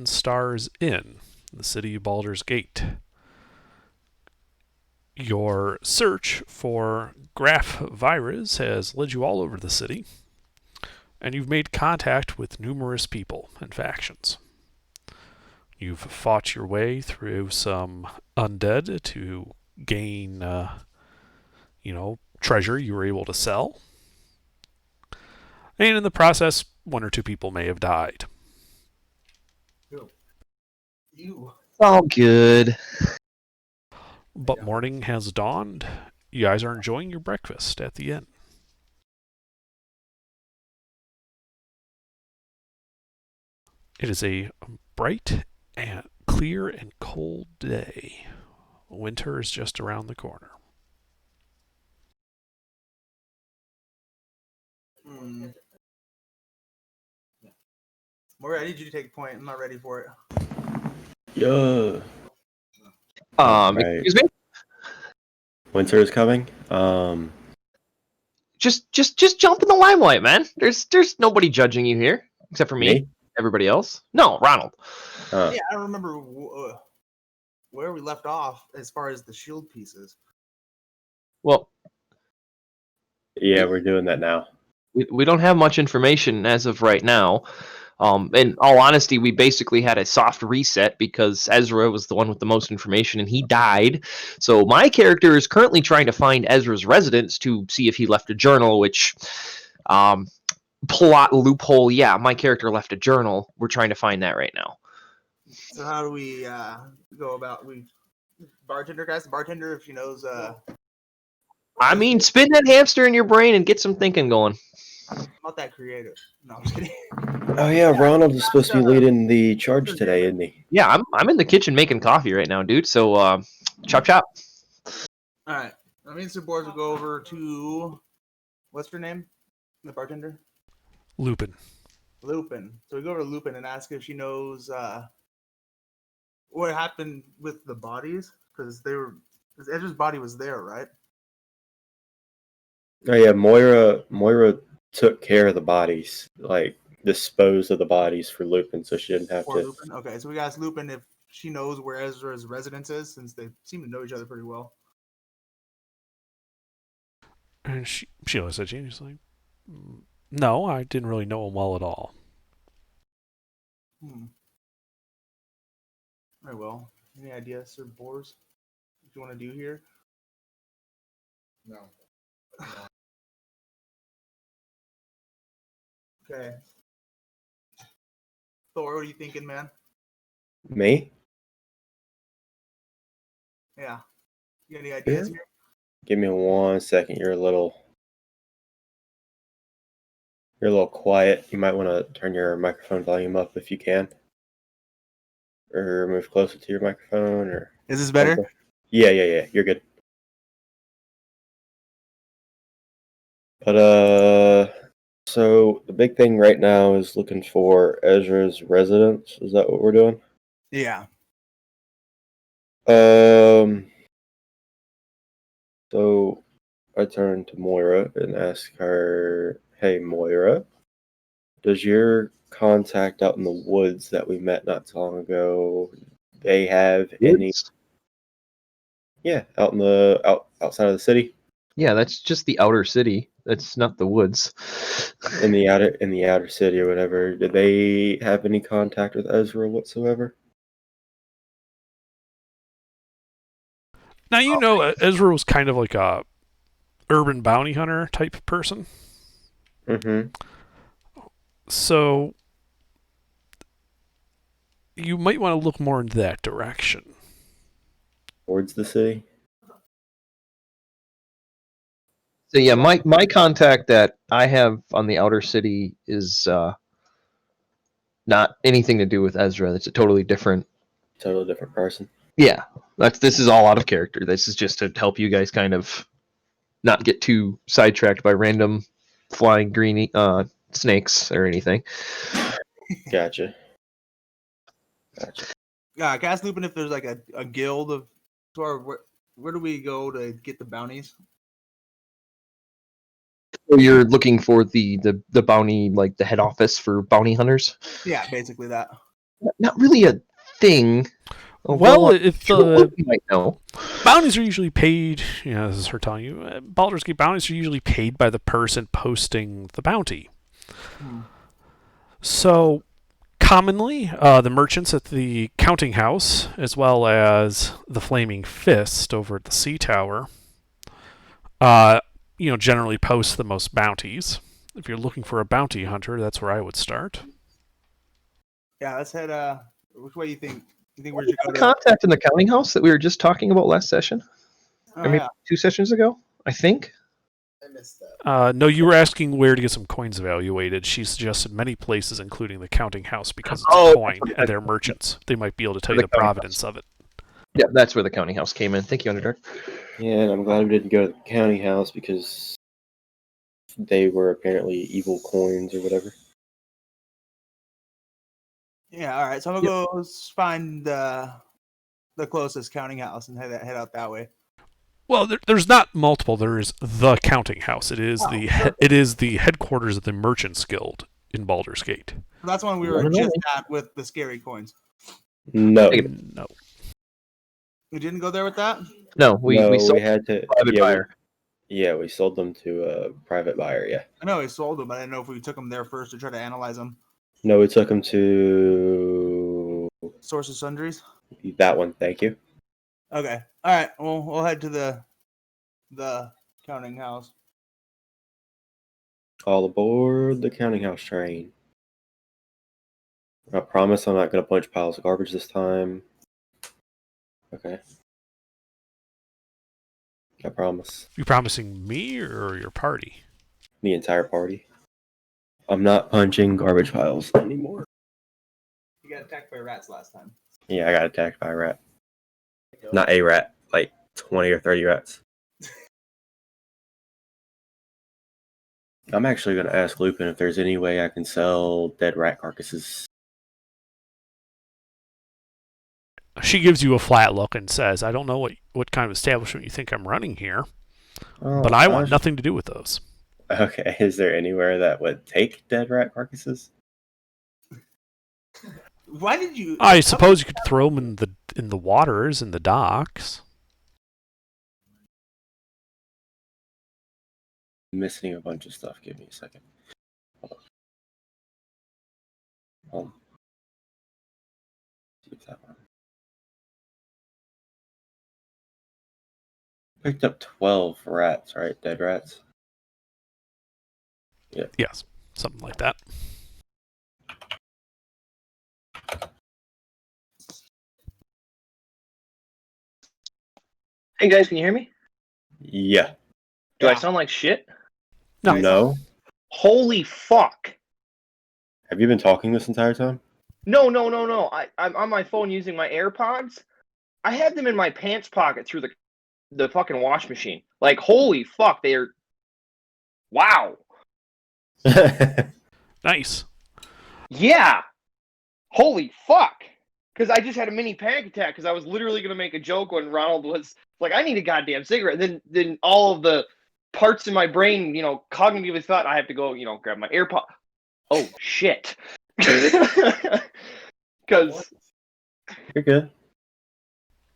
Stars Inn, the city of Baldur's Gate. Your search for Graph Virus has led you all over the city, and you've made contact with numerous people and factions. You've fought your way through some undead to gain, treasure you were able to sell. And in the process, one or two people may have died. You. All good. But morning has dawned. You guys are enjoying your breakfast at the inn. It is a bright and clear and cold day. Winter is just around the corner. Maury, I need you to take a point. I'm not ready for it. Yeah. Excuse me? Winter is coming. Just jump in the limelight, man. There's nobody judging you here except for me. Everybody else? No, Ronald. Yeah, I don't remember where we left off as far as the shield pieces. Well, yeah, we're doing that now. We don't have much information as of right now. In all honesty, we basically had a soft reset because Ezra was the one with the most information and he died. So my character is currently trying to find Ezra's residence to see if he left a journal, which plot loophole. Yeah, my character left a journal. We're trying to find that right now. So how do we go about bartender, guys? The bartender, if she knows. I mean, spin that hamster in your brain and get some thinking going. I'm not that creative. No, I'm kidding. Oh yeah, Ronald is supposed to be leading the charge today, isn't he? Yeah, I'm in the kitchen making coffee right now, dude. So chop chop. All right. That means the boys will go over to what's her name? The bartender? Lupin. Lupin. So we go over to Lupin and ask if she knows what happened with the bodies, because Ezra's body was there, right? Oh yeah, Moira took care of the bodies, like disposed of the bodies for Lupin, so she didn't have to. Lupin? Okay, so we asked Lupin if she knows where Ezra's residence is, since they seem to know each other pretty well. And she looks at you and she's like, no, I didn't really know him well at all. Very well. Any ideas, Sir Bors? What you want to do here? No. Okay. Thor, what are you thinking, man? Me? Yeah. You got any ideas here? Give me 1 second. You're a little quiet. You might want to turn your microphone volume up if you can, or move closer to your microphone. Or is this better? something. Yeah. You're good. But so the big thing right now is looking for Ezra's residence. Is that what we're doing? Yeah. So I turn to Moira and ask her, "Hey, Moira, does your contact out in the woods that we met not so long ago, they have any?" Yeah, outside of the city. Yeah, that's just the outer city. That's not the woods. In the outer city or whatever. Did they have any contact with Ezra whatsoever? Now, Ezra was kind of like a urban bounty hunter type person. Mm-hmm. So you might want to look more in that direction. Towards the city? So yeah, my contact that I have on the outer city is not anything to do with Ezra. It's a totally different person. Yeah, this is all out of character. This is just to help you guys kind of not get too sidetracked by random flying green snakes or anything. Gotcha. Yeah, can I ask Lupin if there's like a guild of where do we go to get the bounties? So you're looking for the bounty, like the head office for bounty hunters? Yeah, basically that. Not really a thing. Well, if the you might know. bounties are usually paid, this is her telling you, Baldur's Gate bounties are usually paid by the person posting the bounty. So, commonly, the merchants at the counting house, as well as the Flaming Fist over at the Sea Tower, generally post the most bounties. If you're looking for a bounty hunter, that's where I would start. Yeah, let's head. Which way you think? You think we should go to? Contact in the counting house that we were just talking about last session. Oh, I mean, yeah. 2 sessions ago, I think. I missed that. No, you were asking where to get some coins evaluated. She suggested many places, including the counting house, because it's a coin and they're merchants. They might be able to tell you the provenance of it. Yeah, that's where the counting house came in. Thank you, Underdark. Yeah, and I'm glad we didn't go to the counting house because they were apparently evil coins or whatever. Yeah, all right. So I'm gonna go find the closest counting house and head out that way. Well, there's not multiple. There is the counting house. It is the headquarters of the Merchants Guild in Baldur's Gate. That's one we were just at with the scary coins. No. No. We didn't go there with that? No, we sold had to private buyer. We sold them to a private buyer, yeah. I know we sold them, but I didn't know if we took them there first to try to analyze them. No, we took them to Source of Sundries? that one, thank you. Okay. All right. Well, we'll head to the counting house. All aboard the counting house train. I promise I'm not going to punch piles of garbage this time. Okay. I promise. You promising me or your party? The entire party. I'm not punching garbage piles anymore. You got attacked by rats last time. Yeah, I got attacked by a rat. Not a rat, like 20 or 30 rats. I'm actually going to ask Lupin if there's any way I can sell dead rat carcasses. She gives you a flat look and says, I don't know what kind of establishment you think I'm running here, but I want nothing to do with those. Okay, is there anywhere that would take dead rat carcasses? Why did you... I suppose you could throw them in the waters, in the docks. I'm missing a bunch of stuff. Give me a second. Hold on. See if that one. Picked up 12 rats, right? Dead rats? Yeah. Yes, something like that. Hey guys, can you hear me? Yeah. Do I sound like shit? No. Holy fuck! Have you been talking this entire time? No. I'm on my phone using my AirPods. I had them in my pants pocket through the fucking wash machine. Like, holy fuck, they are... Wow. Nice. Yeah. Holy fuck. Because I just had a mini panic attack because I was literally going to make a joke when Ronald was like, I need a goddamn cigarette. Then all of the parts in my brain, cognitively thought I have to go, grab my AirPod. Oh, shit. Because... You're good.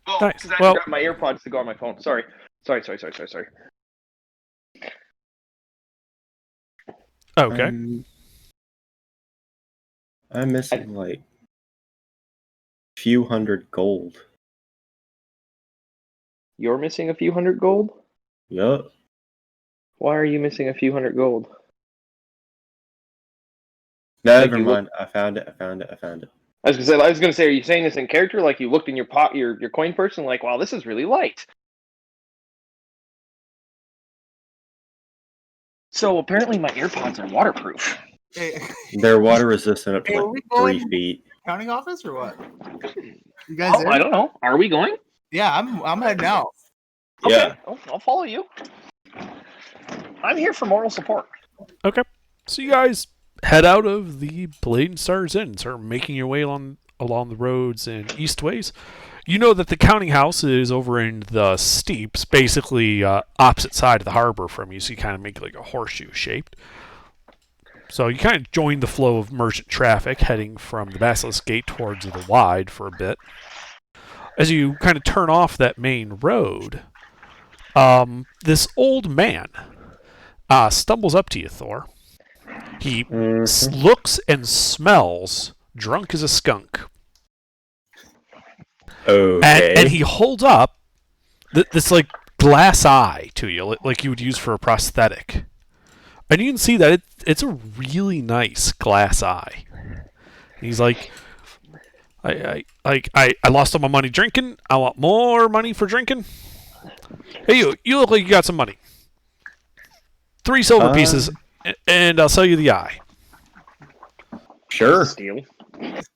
Oh, Nice. I had Well, to grab my AirPods to go on my phone. Sorry. Okay. I'm missing like a few hundred gold. You're missing a few hundred gold? Yup. Why are you missing a few hundred gold? Never mind. I found it. I was gonna say, are you saying this in character? Like you looked in your your coin purse and like, wow, this is really light. So apparently my AirPods are waterproof. Hey, They're water resistant up to are like we 3 going feet. counting office or what? You guys in? I don't know. Are we going? Yeah, I'm heading out. Yeah. Okay. I'll follow you. I'm here for moral support. Okay. So you guys head out of the Blade and Stars Inn and start making your way along the roads and eastways. You know that the counting house is over in the steeps, basically opposite side of the harbor from you, so you kind of make like a horseshoe shaped. So you kind of join the flow of merchant traffic heading from the Basilisk Gate towards the Wide for a bit. As you kind of turn off that main road, this old man stumbles up to you, Thor. He looks and smells drunk as a skunk. Okay. And he holds up this like glass eye to you, like you would use for a prosthetic. And you can see that it's a really nice glass eye. And he's like, I lost all my money drinking. I want more money for drinking. Hey, you look like you got some money. 3 silver pieces, and I'll sell you the eye. Sure. Steal.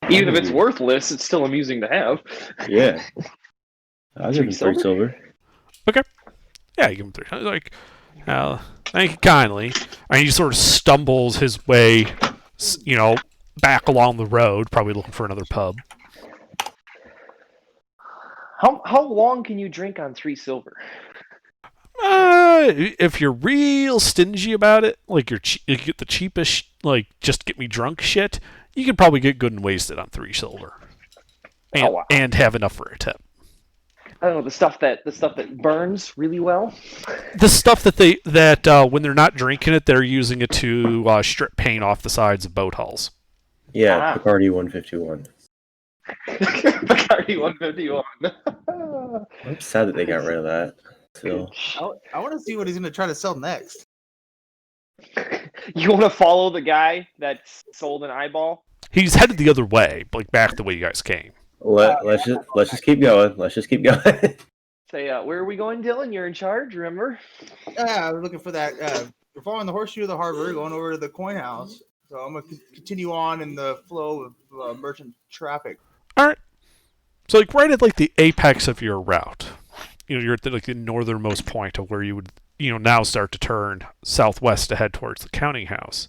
Even if it's worthless, it's still amusing to have. Yeah. I'll give him 3 silver. Okay. Yeah, you give him 3. I was like, thank you kindly. And he sort of stumbles his way, back along the road, probably looking for another pub. How long can you drink on 3 silver? If you're real stingy about it, like you get the cheapest, like just get me drunk shit, you could probably get good and wasted on 3 silver, and have enough for a tip. I don't know, the stuff that burns really well. The stuff that when they're not drinking it, they're using it to strip paint off the sides of boat hulls. Yeah, Bacardi 151. Bacardi 151. I'm sad that they got rid of that. So I want to see what he's going to try to sell next. You want to follow the guy that sold an eyeball? He's headed the other way, like back the way you guys came. let's just keep going. Let's just keep going. Say, where are we going, Dylan? You're in charge, remember? Yeah, we're looking for that. We're following the horseshoe of the harbor, going over to the coin house. So I'm going to continue on in the flow of merchant traffic. All right. So like right at like the apex of your route, you're at the northernmost point of where you would now start to turn southwest to head towards the counting house.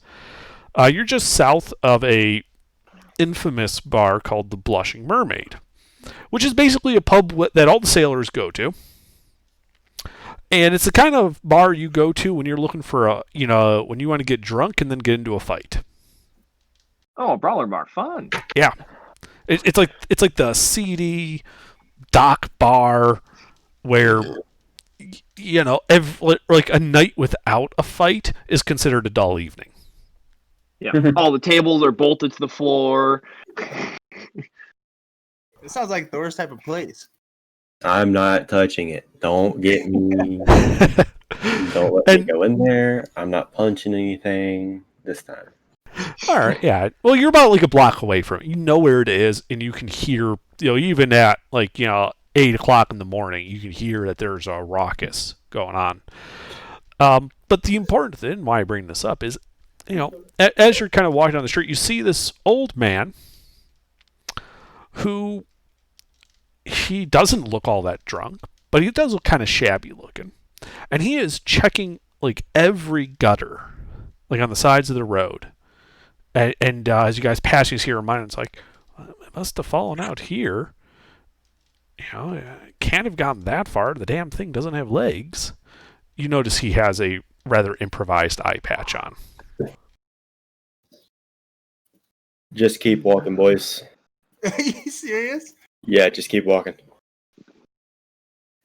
You're just south of a infamous bar called the Blushing Mermaid, which is basically a pub that all the sailors go to. And it's the kind of bar you go to when you're looking for when you want to get drunk and then get into a fight. Oh, a brawler bar, fun. Yeah. It's like the seedy dock bar where like a night without a fight is considered a dull evening. Yeah, all the tables are bolted to the floor. It sounds like Thor's type of place. I'm not touching it. Don't get me. Don't let me go in there. I'm not punching anything this time. All right, yeah. Well, you're about like a block away from it. You know where it is, and you can hear, even at 8:00 in the morning, you can hear that there's a raucous going on. But the important thing, why I bring this up, is, as you're kind of walking down the street, you see this old man who he doesn't look all that drunk, but he does look kind of shabby looking, and he is checking like every gutter, like on the sides of the road. And as you guys pass, you see a reminder. It's like, well, it must have fallen out here. It can't have gotten that far. The damn thing doesn't have legs. You notice he has a rather improvised eye patch on. Just keep walking, boys. Are you serious? Yeah, just keep walking.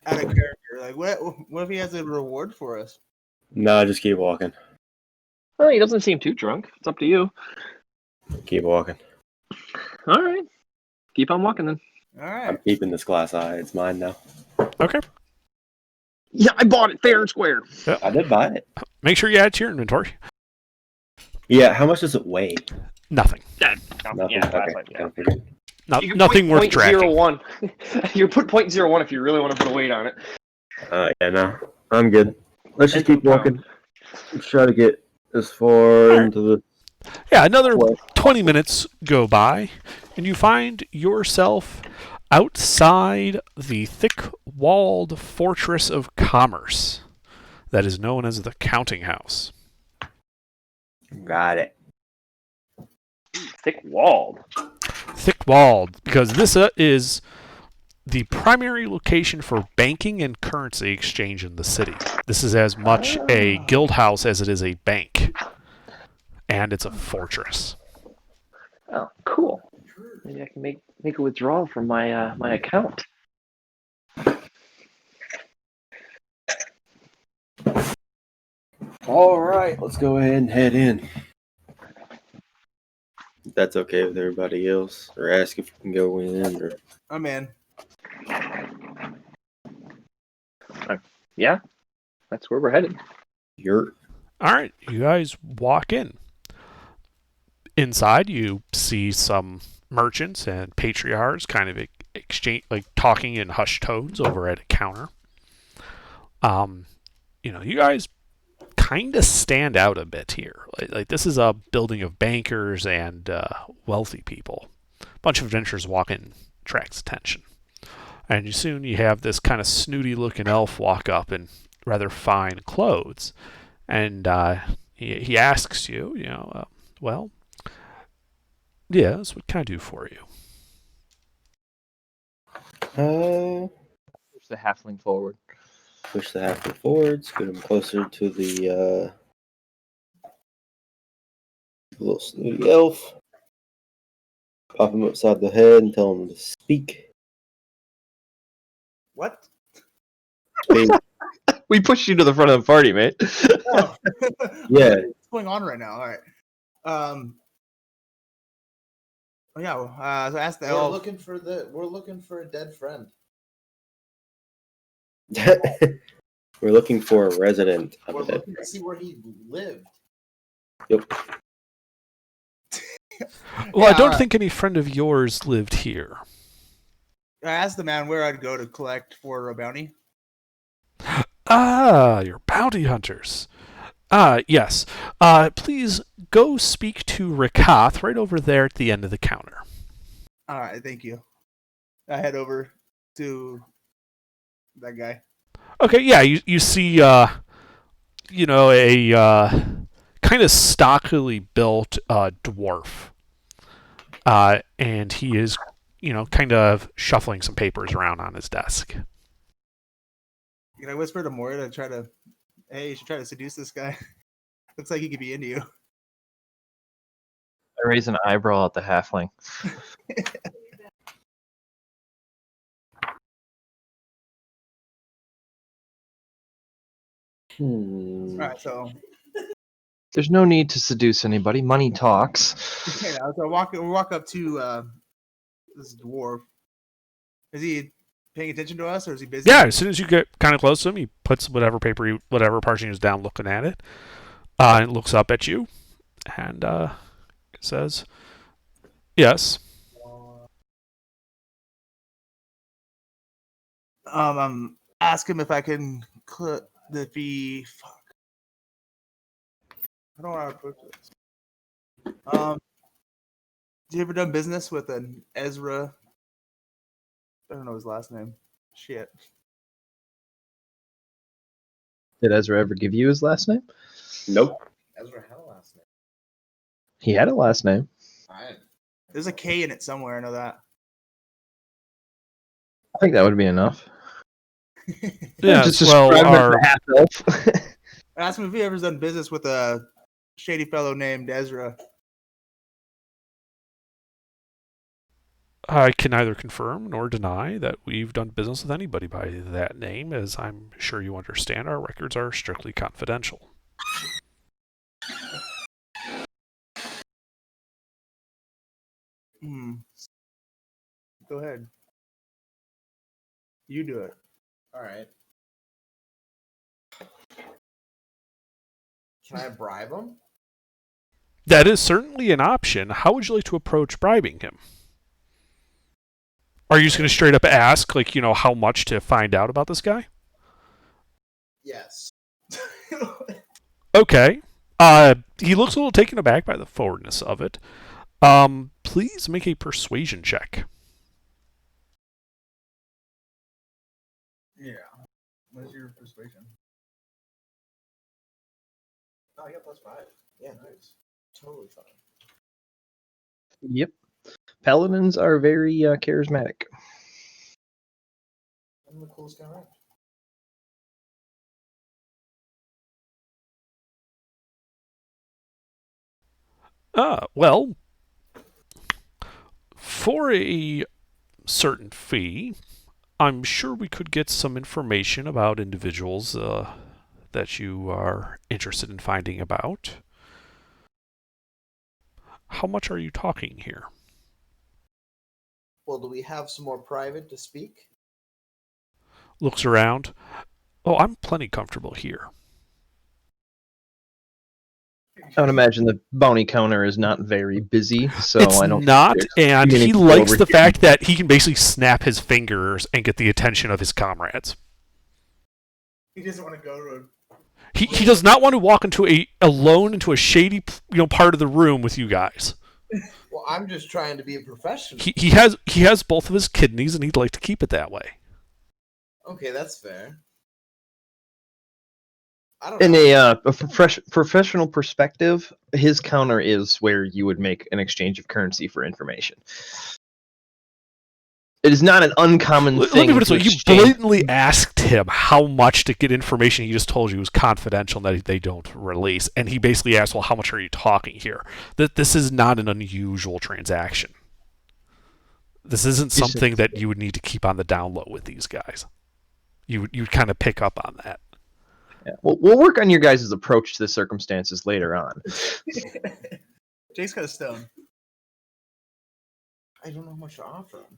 Out of character. Like, what if he has a reward for us? Nah, just keep walking. Well, he doesn't seem too drunk. It's up to you. Keep walking. All right. Keep on walking then. All right. I'm keeping this glass eye. It's mine now. Okay. Yeah, I bought it fair and square. Yep. I did buy it. Make sure you add it to your inventory. Yeah, how much does it weigh? Nothing. Nothing. Yeah, Okay. Nothing worth tracking. 0.01. You put 0.01 if you really want to put a weight on it. Yeah, no. I'm good. Let's just keep walking. Let's try to get as far into the... Yeah, another 20 minutes go by, and you find yourself outside the thick-walled fortress of commerce that is known as the counting house. Got it. Thick-walled. Thick-walled, because this is the primary location for banking and currency exchange in the city. This is as much a guild house as it is a bank. and it's a fortress. Oh, cool. Maybe I can make a withdrawal from my my account. All right, let's go ahead and head in. If that's okay with everybody else, or ask if we can go in, or I'm in. Yeah, that's where we're headed. you're. All right, you guys walk in. Inside, you see some merchants and patriarchs kind of exchange, like talking in hushed tones over at a counter. You guys kind of stand out a bit here. Like this is a building of bankers and wealthy people. A bunch of adventurers walk in, attracts attention, and soon you have this kind of snooty-looking elf walk up in rather fine clothes, and he asks you, well, yes, what can I do for you? Push the halfling forward. Push the halfling forwards, get him closer to the little snooty elf. Pop him upside the head and tell him to speak. What? Speak. We pushed you to the front of the party, mate. Oh. Yeah. What's going on right now? All right. Oh yeah. So ask the We're elf. looking for a dead friend. We're looking for a resident of We're a dead looking to see where he lived. Yep. Well, I Yeah, don't think any friend of yours lived here. I asked the man where I'd go to collect for a bounty. Ah, you're bounty hunters. Yes. Please go speak to Rakath right over there at the end of the counter. All right. Thank you. I head over to that guy. Okay, yeah, you see, a kind of stockily built dwarf. And he is, kind of shuffling some papers around on his desk. Can I whisper to Moira to try to, hey, you should try to seduce this guy? Looks like he could be into you. I raise an eyebrow at the halfling. All right. So, There's no need to seduce anybody. Money talks. yeah, so we walk up to this dwarf. Is he paying attention to us, or is he busy? Yeah, as soon as you get kind of close to him, he puts whatever portion is down looking at it, and looks up at you, and says, yes. Ask him if I can clip the fuck. I don't know how to approach this. You ever done business with an Ezra? I don't know his last name. Shit. Did Ezra ever give you his last name? Nope. Ezra had a last name. He had a last name. There's a K in it somewhere. I know that. I think that would be enough. Yes, Just well, describe him as our, a half elf. Ask him if he ever done business with a shady fellow named Ezra. I can neither confirm nor deny that we've done business with anybody by that name, as I'm sure you understand our records are strictly confidential. Go ahead. You do it. All right. Can I bribe him? That is certainly an option. How would you like to approach bribing him? Are you just going to straight up ask, how much to find out about this guy? Yes. Okay. He looks a little taken aback by the forwardness of it. Please make a persuasion check. Yeah. What's your persuasion? Oh, I got +5. Yeah, nice. Totally fine. Yep. Paladins are very charismatic. I'm the coolest guy around. Well, for a certain fee, I'm sure we could get some information about individuals that you are interested in finding about. How much are you talking here? Well, do we have some more private to speak? Looks around. Oh, I'm plenty comfortable here. I would imagine the bounty counter is not very busy, so It's I don't. not, think and there's too he many people likes over the here. fact that he can basically snap his fingers and get the attention of his comrades. He doesn't want to go to. He does not want to walk alone into a shady part of the room with you guys. Well, I'm just trying to be a professional. He has both of his kidneys, and he'd like to keep it that way. Okay, that's fair. I don't In know. a professional perspective, his counter is where you would make an exchange of currency for information. It is not an uncommon Let thing me put it to this way: you exchange. blatantly asked him how much to get information he just told you was confidential and that they don't release, and he basically asked, "Well, how much are you talking here?" That this is not an unusual transaction. This isn't something that you would need to keep on the down low with these guys. You'd kind of pick up on that. Yeah. We'll work on your guys' approach to the circumstances later on. Jake's got a stone. I don't know how much to offer him.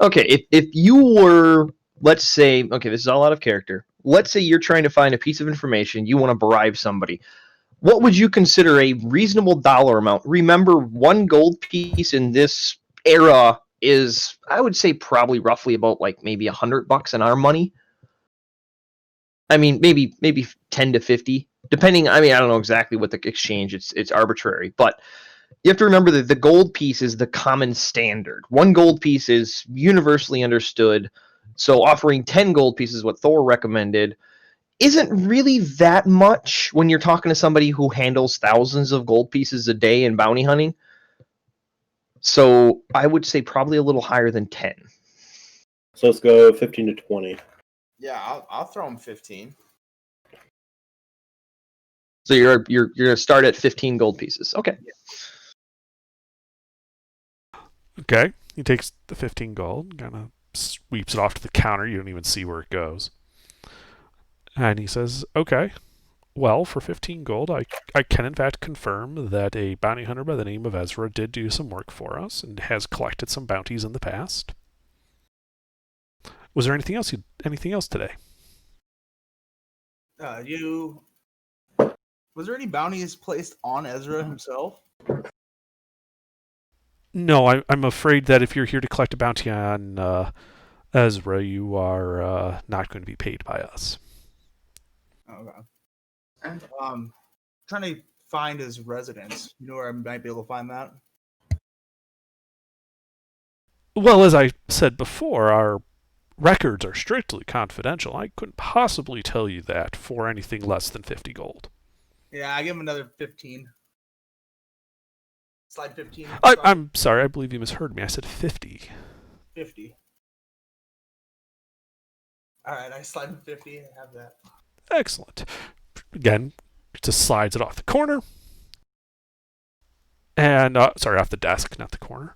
Okay, if you were, let's say, okay, this is all out of character. Let's say you're trying to find a piece of information, you want to bribe somebody. What would you consider a reasonable dollar amount? Remember, one gold piece in this era is, I would say, probably roughly about like maybe $100 in our money. I mean, maybe 10 to 50, depending. I mean, I don't know exactly what the exchange. It's arbitrary, but you have to remember that the gold piece is the common standard. One gold piece is universally understood. So offering 10 gold pieces, what Thor recommended, isn't really that much when you're talking to somebody who handles thousands of gold pieces a day in bounty hunting. So I would say probably a little higher than 10. So let's go 15 to 20. Yeah, I'll throw him 15. So you're gonna start at 15 gold pieces. Okay. Okay, he takes the 15 gold, kind of sweeps it off to the counter. You don't even see where it goes. And he says, "Okay, well, for 15 gold, I can in fact confirm that a bounty hunter by the name of Ezra did do some work for us and has collected some bounties in the past. Was there anything else today?" Was there any bounties placed on Ezra himself? No, I'm afraid that if you're here to collect a bounty on Ezra, you are not going to be paid by us. Okay. Trying to find his residence. You know where I might be able to find that? Well, as I said before, our records are strictly confidential. I couldn't possibly tell you that for anything less than 50 gold. Yeah, I give him another 15. Slide 15. I'm sorry, I believe you misheard me. I said 50. 50. Alright, I slide him 50 and have that. Excellent. Again, just slides it off the corner. And, sorry, off the desk, not the corner.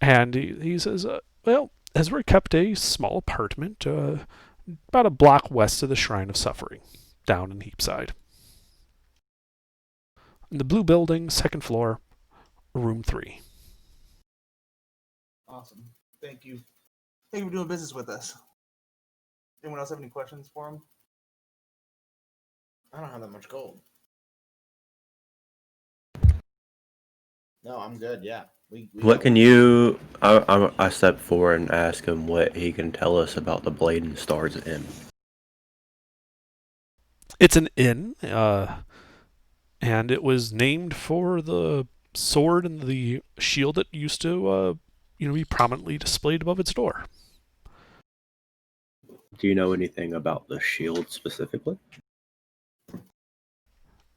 And he says, well, Ezra kept a small apartment about a block west of the Shrine of Suffering, down in Heapside. In the blue building, second floor, room 3. Awesome. Thank you. Thank you for doing business with us. Anyone else have any questions for him? I don't have that much gold. No, I'm good. Yeah. We What can you? I step forward and ask him what he can tell us about the Blade and Stars Inn. It's an inn, and it was named for the sword and the shield that used to, be prominently displayed above its door. Do you know anything about the shield specifically?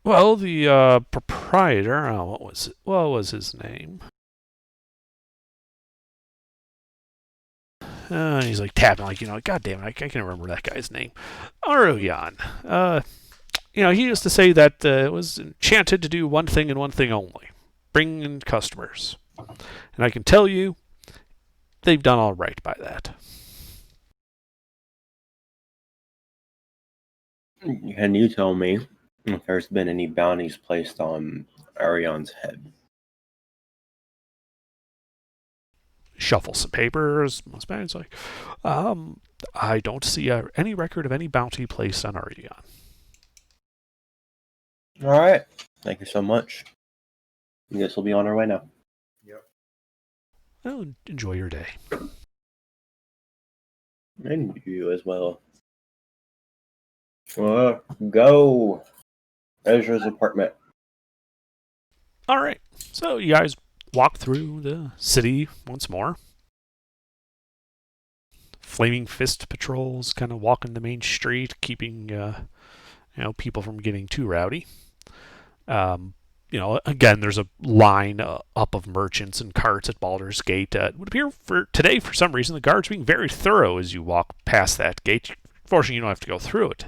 Well, the proprietor, what was his name? He's like tapping, like, God damn it, I can't remember that guy's name. Aruyan. he used to say that it was enchanted to do one thing and one thing only: bring in customers. And I can tell you, they've done all right by that. Can you tell me if there's been any bounties placed on Arion's head? Shuffle some papers. It's like, I don't see any record of any bounty placed on Arion. All right. Thank you so much. I guess we'll be on our way now. Yep. Well, enjoy your day. And you as well. Go. Ezra's apartment. All right. So you guys walk through the city once more. Flaming fist patrols kind of walking the main street, keeping people from getting too rowdy. Again, there's a line up of merchants and carts at Baldur's Gate. It would appear for today, for some reason, the guards are being very thorough as you walk past that gate. Fortunately, you don't have to go through it.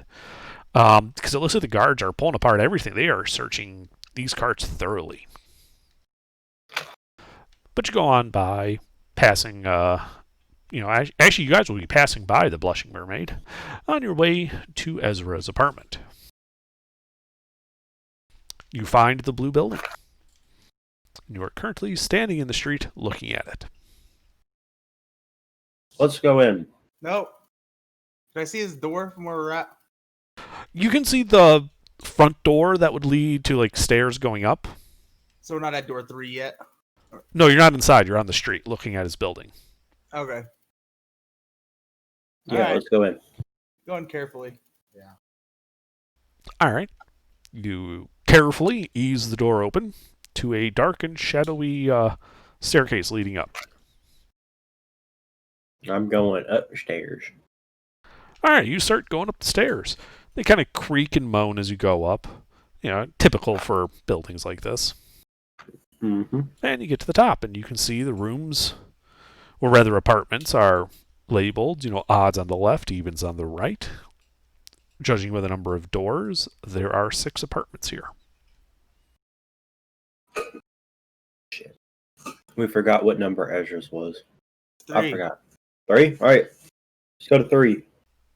Because it looks like the guards are pulling apart everything. They are searching these carts thoroughly. But you go on by, passing, actually you guys will be passing by the Blushing Mermaid on your way to Ezra's apartment. You find the blue building. You are currently standing in the street looking at it. Let's go in. Nope. Can I see his door from where we're at? You can see the front door that would lead to like stairs going up. So we're not at door 3 yet? No, you're not inside. You're on the street looking at his building. Okay. Yeah, Alright. let's go in. Going carefully. All right. You carefully ease the door open to a dark and shadowy staircase leading up. I'm going upstairs. All right, you start going up the stairs. They kind of creak and moan as you go up. Typical for buildings like this. Mm-hmm. And you get to the top, and you can see the rooms, or rather apartments, are labeled, odds on the left, evens on the right. Judging by the number of doors, there are 6 apartments here. Shit. We forgot what number Ezra's was. 3. I forgot. 3? Alright. Let's go to 3.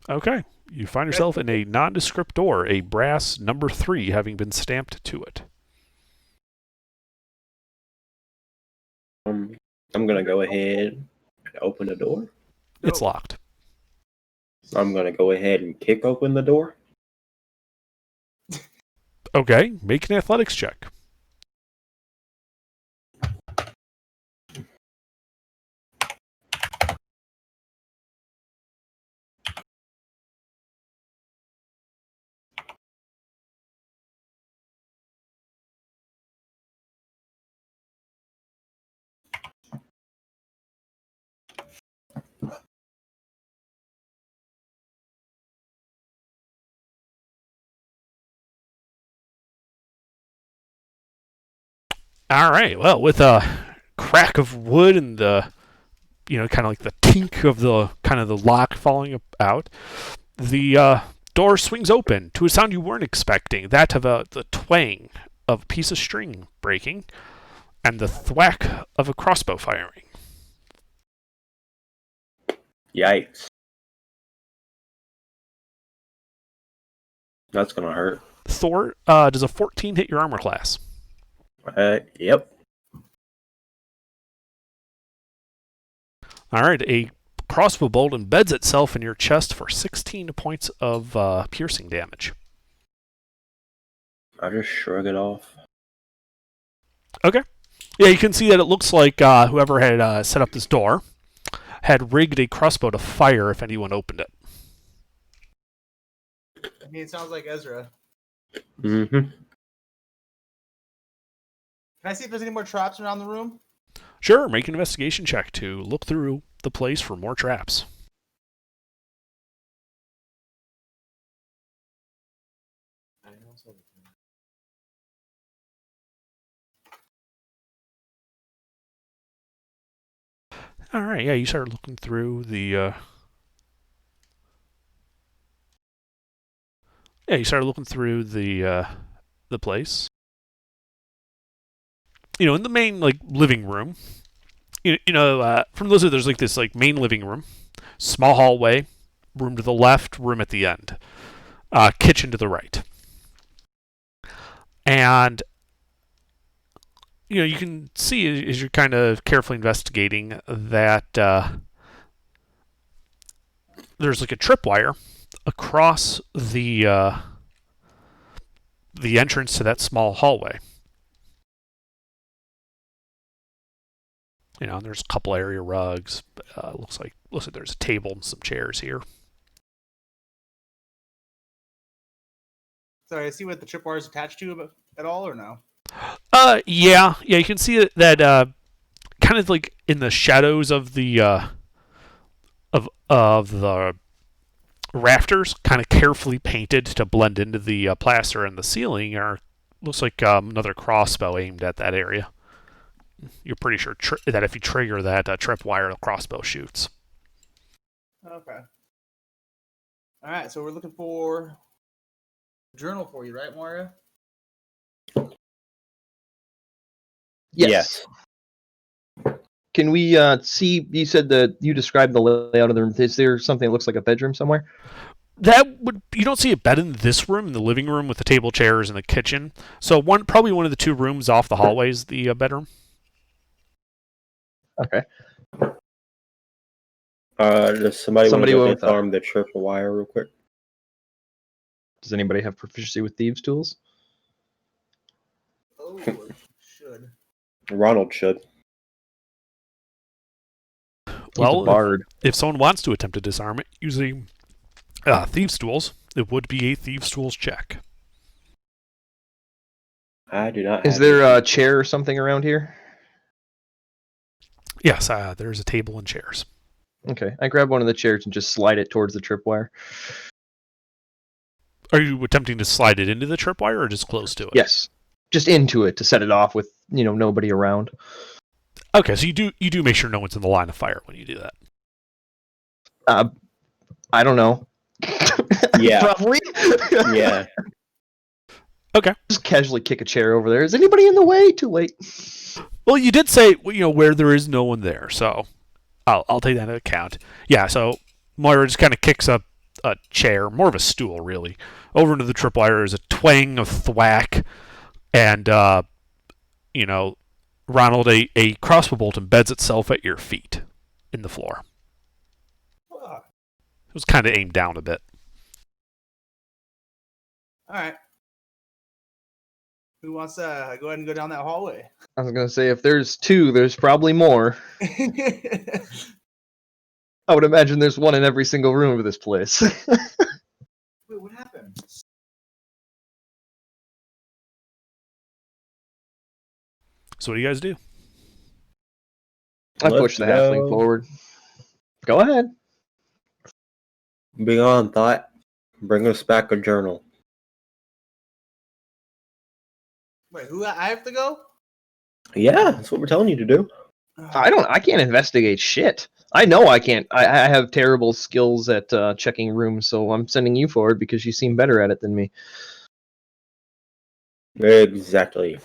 Okay. You find yourself in a nondescript door, a brass number 3 having been stamped to it. I'm gonna go ahead and open the door. It's locked. I'm gonna go ahead and kick open the door. Okay, make an athletics check. All right. Well, with a crack of wood and the, kind of like the tink of the lock falling out, the door swings open to a sound you weren't expecting. That of the twang of a piece of string breaking, and the thwack of a crossbow firing. Yikes. That's gonna hurt. Thor, does a 14 hit your armor class? Yep. All right, a crossbow bolt embeds itself in your chest for 16 points of piercing damage. I just shrug it off. Okay. Yeah, you can see that it looks like whoever had set up this door had rigged a crossbow to fire if anyone opened it. I mean, it sounds like Ezra. Mm-hmm. Can I see if there's any more traps around the room? Sure, make an investigation check to look through the place for more traps. All right, yeah, you start looking through the Yeah, you started looking through the place. In the main living room. From those there's this main living room, small hallway, room to the left, room at the end, kitchen to the right, and you can see as you're kind of carefully investigating that there's a tripwire across the entrance to that small hallway. And there's a couple area rugs. Looks like there's a table and some chairs here. Sorry, I see what the tripwire is attached to at all, or no? Yeah. You can see that kind of in the shadows of the of the rafters, kind of carefully painted to blend into the plaster and the ceiling, looks like another crossbow aimed at that area. You're pretty sure that if you trigger that tripwire, the crossbow shoots. Okay. All right, so we're looking for a journal for you, right, Moira? Yes. Can we see? You said that you described the layout of the room. Is there something that looks like a bedroom somewhere? You don't see a bed in this room, in the living room with the table, chairs, and the kitchen. So probably one of the two rooms off the hallway is the bedroom. Okay. Does somebody want to with disarm the triple wire real quick? Does anybody have proficiency with thieves' tools? Oh, should. Ronald should. Well, He's a bard. If someone wants to attempt to disarm it using thieves' tools, it would be a thieves' tools check. I do not. Is there a chair or something around here? Yes, there's a table and chairs. Okay, I grab one of the chairs and just slide it towards the tripwire. Are you attempting to slide it into the tripwire or just close to it? Yes, just into it to set it off with nobody around. Okay, so you do make sure no one's in the line of fire when you do that. I don't know. Yeah. Probably. Yeah. Okay. Just casually kick a chair over there. Is anybody in the way? Too late. Well, you did say where there is no one there, so I'll take that into account. Yeah, so Moira just kind of kicks up a chair, more of a stool really, over into the tripwire. There's a twang of thwack, and Ronald, a crossbow bolt embeds itself at your feet in the floor. It was kind of aimed down a bit. All right. Who wants to go ahead and go down that hallway? I was going to say, if there's two, there's probably more. Wait, I would imagine there's one in every single room of this place. what happened? So what do you guys do? I push the halfling forward. Go ahead. Be on, thought. Bring us back a journal. Wait, who? I have to go? Yeah, that's what we're telling you to do. I can't investigate shit. I know I can't. I have terrible skills at checking rooms, so I'm sending you forward because you seem better at it than me. Exactly.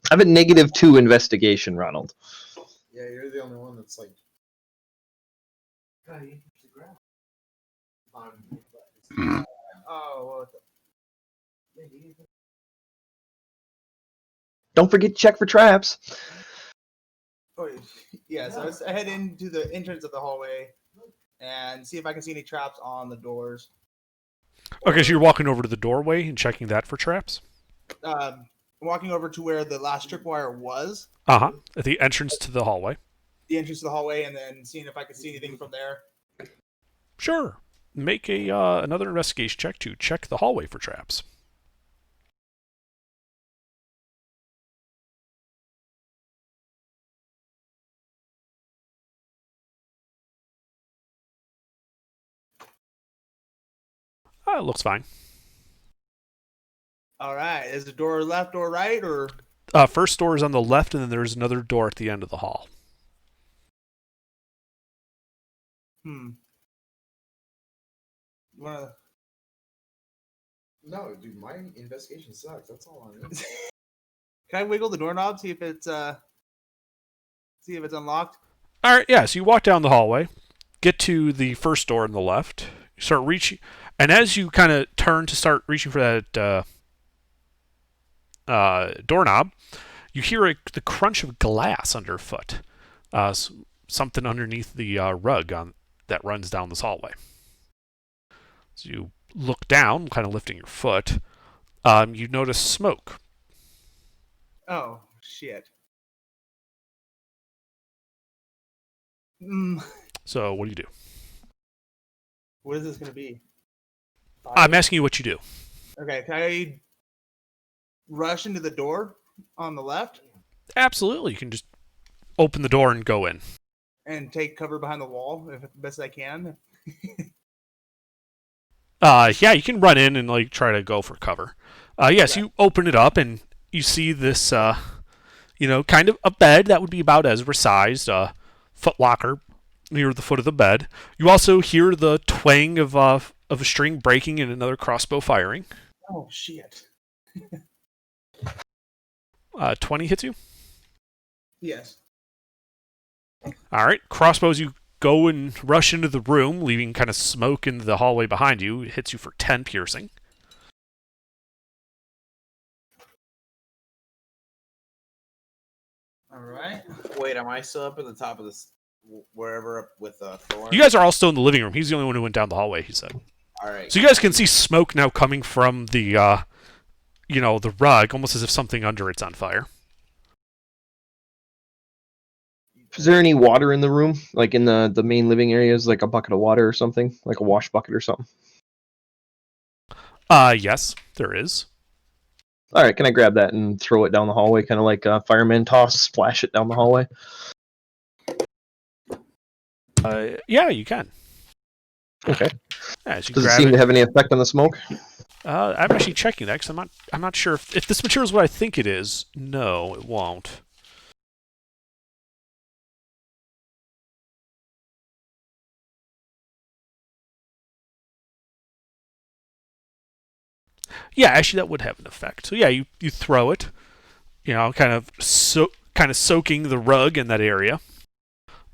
I have a -2 investigation, Ronald. Yeah, you're the only one that's like. Oh, Don't forget to check for traps. yeah. So I head into the entrance of the hallway and see if I can see any traps on the doors. Okay, so you're walking over to the doorway and checking that for traps? Walking over to where the last tripwire was. Uh-huh. At the entrance to the hallway. The entrance to the hallway, and then seeing if I can see anything from there. Sure. Make another investigation check to check the hallway for traps. It looks fine. All right. Is the door left or right, or? First door is on the left, and then there's another door at the end of the hall. You wanna... No, dude, my investigation sucks. That's all I need. Can I wiggle the doorknob, see if it's unlocked? All right, yeah. So you walk down the hallway, get to the first door on the left. You start reaching, and as you kind of turn to start reaching for that doorknob, you hear the crunch of glass underfoot. Something underneath the rug that runs down this hallway. So you look down, kind of lifting your foot. You notice smoke. Oh shit. So what do you do? What is this gonna be? I'm asking you what you do. Okay, can I rush into the door on the left Absolutely, you can just open the door and go in. and take cover behind the wall if best I can? Yeah, you can run in and like try to go for cover. Yes, you open it up and you see this, kind of a bed that would be about Ezra sized, foot locker near the foot of the bed. You also hear the twang of a string breaking and another crossbow firing. Oh shit. 20 hits you. Yes. All right, crossbows. You go and rush into the room, leaving kind of smoke in the hallway behind you. It hits you for 10 piercing. All right. Wait, am I still up at the top of this? Wherever up with Thor? You guys are all still in the living room. He's the only one who went down the hallway, he said. All right. So you guys can see smoke now coming from the, the rug, almost as if something under it's on fire. Is there any water in the room? Like in the main living areas, like a bucket of water or something? Like a wash bucket or something? Yes, there is. Alright, can I grab that and throw it down the hallway, kind of like a fireman toss, splash it down the hallway? Yeah, you can. Okay. As you Does it grab seem it. to have any effect on the smoke? I'm actually checking that because I'm not sure if this material is what I think it is. No, it won't. Yeah, actually, that would have an effect. So yeah, you throw it, kind of soaking the rug in that area.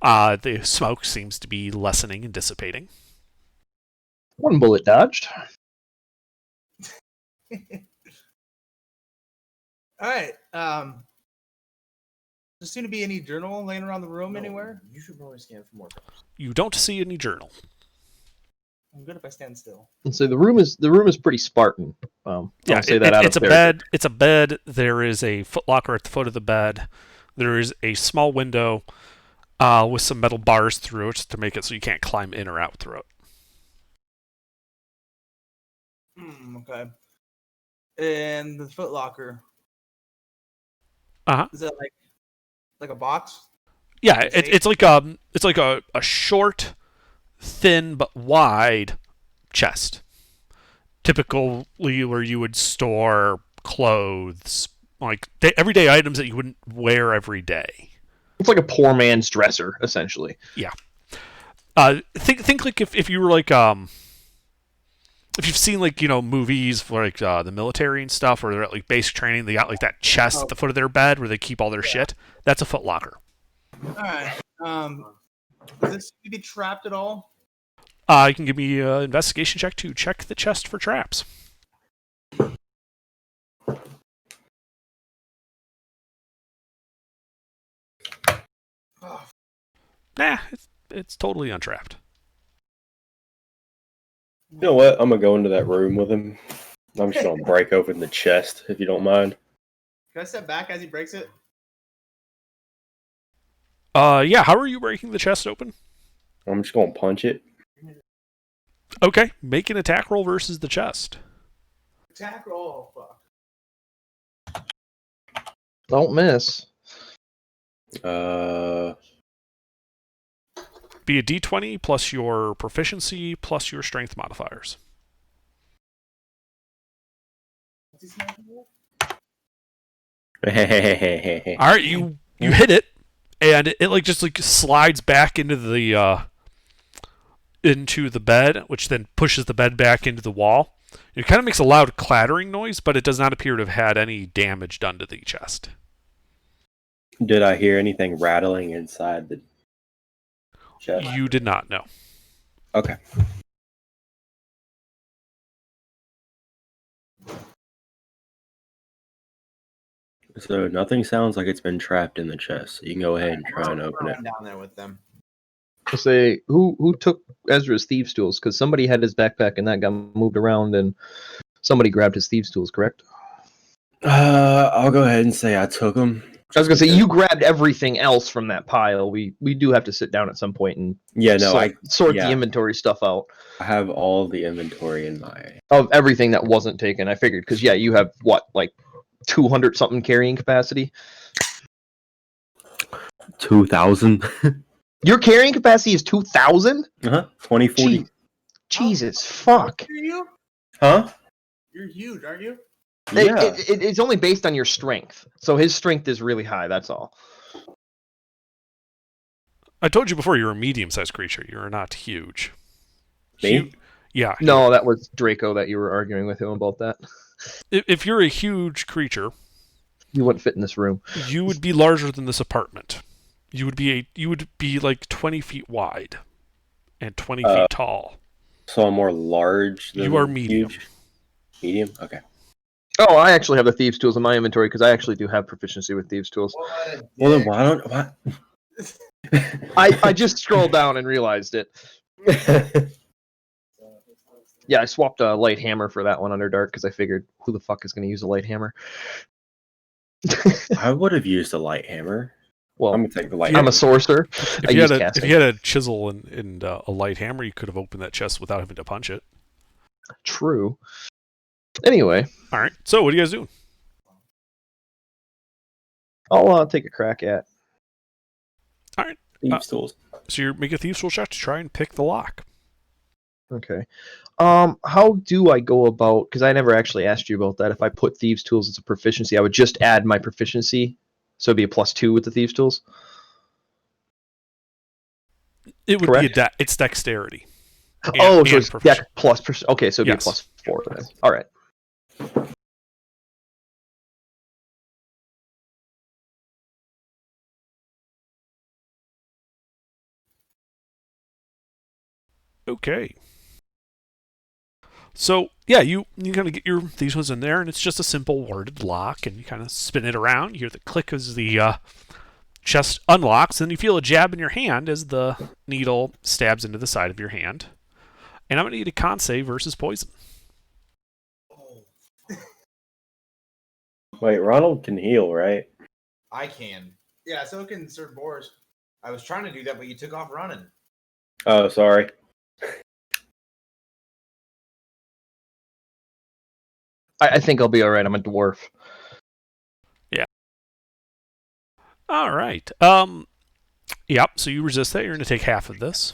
The smoke seems to be lessening and dissipating. One bullet dodged. All right. Does there seem to be any journal laying around the room anywhere? You should probably scan for more cops. You don't see any journal. I'm good if I stand still. And so the room is pretty Spartan. I'll say that it's a bed. It's a bed. There is a footlocker at the foot of the bed. There is a small window with some metal bars through it to make it so you can't climb in or out through it. Okay. And the footlocker. Is that like a box? Yeah, it's like a short, thin but wide chest. Typically, where you would store clothes, like everyday items that you wouldn't wear every day. It's like a poor man's dresser, essentially. Yeah. Think like if you were like if you've seen like movies for like the military and stuff, where they're at like basic training, they got like that chest at the foot of their bed where they keep all their shit. That's a footlocker. All right. Does this need to be trapped at all? You can give me an investigation check to check the chest for traps. Nah, it's totally untrapped. You know what? I'm gonna go into that room with him. I'm just gonna break open the chest, if you don't mind. Can I step back as he breaks it? Yeah, how are you breaking the chest open? I'm just gonna punch it. Okay, make an attack roll versus the chest. Attack roll. Fuck. Don't miss. Be a d20 plus your proficiency plus your strength modifiers. All right, you hit it, and it like just like slides back into the into the bed, which then pushes the bed back into the wall. It kind of makes a loud clattering noise, but it does not appear to have had any damage done to the chest. Did I hear anything rattling inside the chest? You did not know. Okay. So nothing sounds like it's been trapped in the chest. So you can go ahead and try and open it. Run down there with them. I'll say, who took Ezra's thieves' tools? Because somebody had his backpack and that got moved around, and somebody grabbed his thieves' tools, correct? I'll go ahead and say I took them. I was gonna say you grabbed everything else from that pile. We do have to sit down at some point and sort the inventory stuff out I have all the inventory in my. of everything that wasn't taken. I figured because you have what, like 200 something carrying capacity. 2,000. Your carrying capacity is 2,000. 2040. Jesus fuck. Are you? Huh? You're huge, aren't you? Yeah. It's only based on your strength. So his strength is really high, that's all. I told you before, you're a medium-sized creature. You're not huge. Me? Yeah. No, that was Draco that you were arguing with him about that. If you're a huge creature, You wouldn't fit in this room. you would be larger than this apartment. You would be like 20 feet wide and 20 feet tall. So I'm more large than You are medium. huge? Medium? Okay. Oh, I actually have the thieves' tools in my inventory because I actually do have proficiency with thieves' tools. Well, then why don't. What? I just scrolled down and realized it. Yeah, I swapped a light hammer for that one under dark because I figured who the fuck is going to use a light hammer? I would have used a light hammer. Well, I'm going to take the light I'm hammer. a sorcerer. If you had a chisel and a light hammer, you could have opened that chest without having to punch it. True. Anyway, All right. So what are you guys doing? I'll take a crack at. All right. Thieves' tools. So you make a thieves' tool check to try and pick the lock. Okay. How do I go about? Because I never actually asked you about that. If I put thieves' tools as a proficiency, I would just add my proficiency, so it'd be a +2 with the thieves' tools. It would Correct? be it's dexterity. So and it's proficiency. deck plus. Okay, so it'd Yes. be a +4 then. All right. Okay. So yeah, you kind of get your thieves' tools in there, and it's just a simple worded lock, and you kind of spin it around. You hear the click as the chest unlocks, and you feel a jab in your hand as the needle stabs into the side of your hand. And I'm going to need a con save versus poison. Wait, Ronald can heal, right? I can. Yeah, so can Sir Boris. I was trying to do that, but you took off running. Oh, sorry. I think I'll be all right. I'm a dwarf. All right. Yep. So you resist that. You're going to take half of this,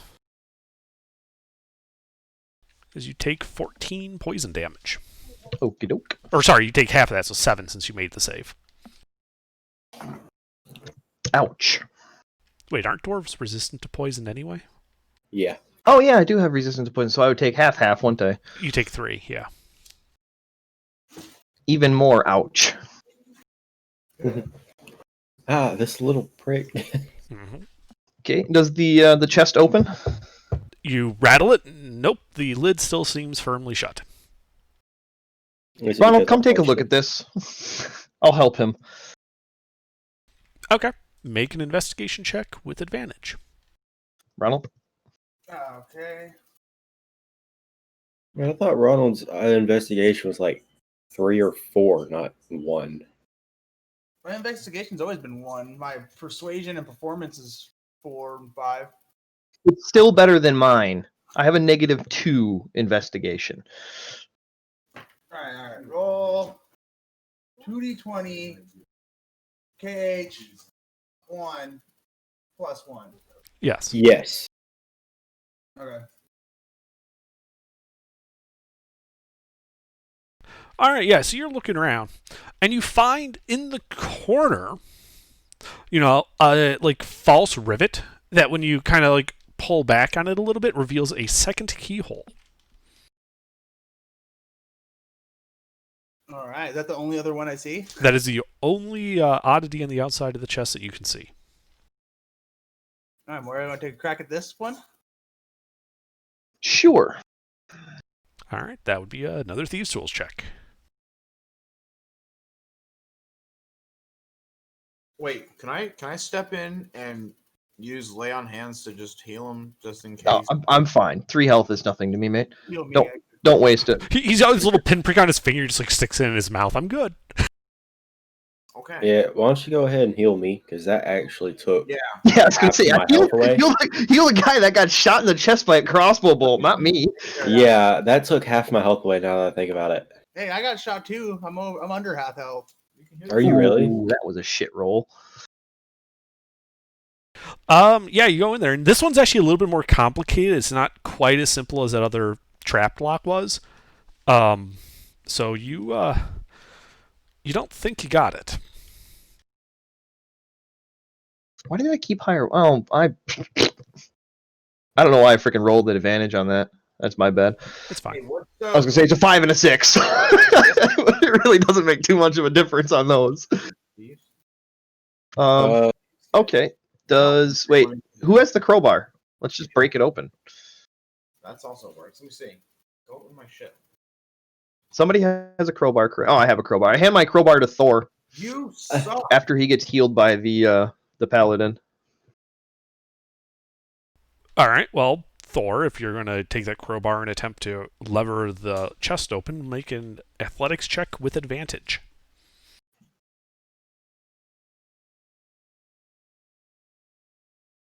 as you take 14 poison damage. Okie doke. Or sorry, you take half of that, so 7 since you made the save. Ouch. Wait, aren't dwarves resistant to poison anyway? Yeah. Oh yeah, I do have resistance to poison, so I would take half, wouldn't I? You take 3, yeah. Even more ouch. Ah, this little prick. Mm-hmm. Okay, does the chest open? You rattle it. Nope, the lid still seems firmly shut. Ronald, come take a look at this. I'll help him. Okay. Make an investigation check with advantage. Ronald? Okay. Man, I thought Ronald's investigation was like 3 or 4, not 1. My investigation's always been 1. My persuasion and performance is 4 and 5. It's still better than mine. I have a -2 investigation. Alright. Roll 2d20 KH 1 plus 1. Yes. Yes. Okay. All right, yeah, so you're looking around, and you find in the corner, like false rivet that when you kind of like pull back on it a little bit, reveals a second keyhole. All right, is that the only other one I see? That is the only oddity on the outside of the chest that you can see. All right, Moira, want to take a crack at this one? Sure. All right, that would be another Thieves Tools check. Wait, can I step in and use lay on hands to just heal him just in case? No, I'm fine. 3 health is nothing to me, mate. Heal me. Don't- Don't waste it. He's got this little pinprick on his finger, just like sticks it in his mouth. I'm good. Okay. Yeah, why don't you go ahead and heal me? Because that actually took. Yeah. Yeah, I was gonna half say, my health away. heal the guy that got shot in the chest by a crossbow bolt, not me. Yeah, that took half my health away. Now that I think about it. Hey, I got shot too. I'm under half health. Are you really? Ooh, that was a shit roll. Yeah, you go in there, and this one's actually a little bit more complicated. It's not quite as simple as that other trap lock was. So you don't think you got it. Why did I keep higher? Oh, I don't know why I freaking rolled the advantage on that. That's my bad. It's Hey, fine. what's I was gonna say it's a 5 and a 6. It really doesn't make too much of a difference on those. Uh, Okay. Wait? Who has the crowbar? Let's just break it open. That's also works. Let me see. Go open my shit. Somebody has a crowbar. Oh, I have a crowbar. I hand my crowbar to Thor You suck. after he gets healed by the paladin. All right. Well, Thor, if you're going to take that crowbar and attempt to lever the chest open, make an athletics check with advantage.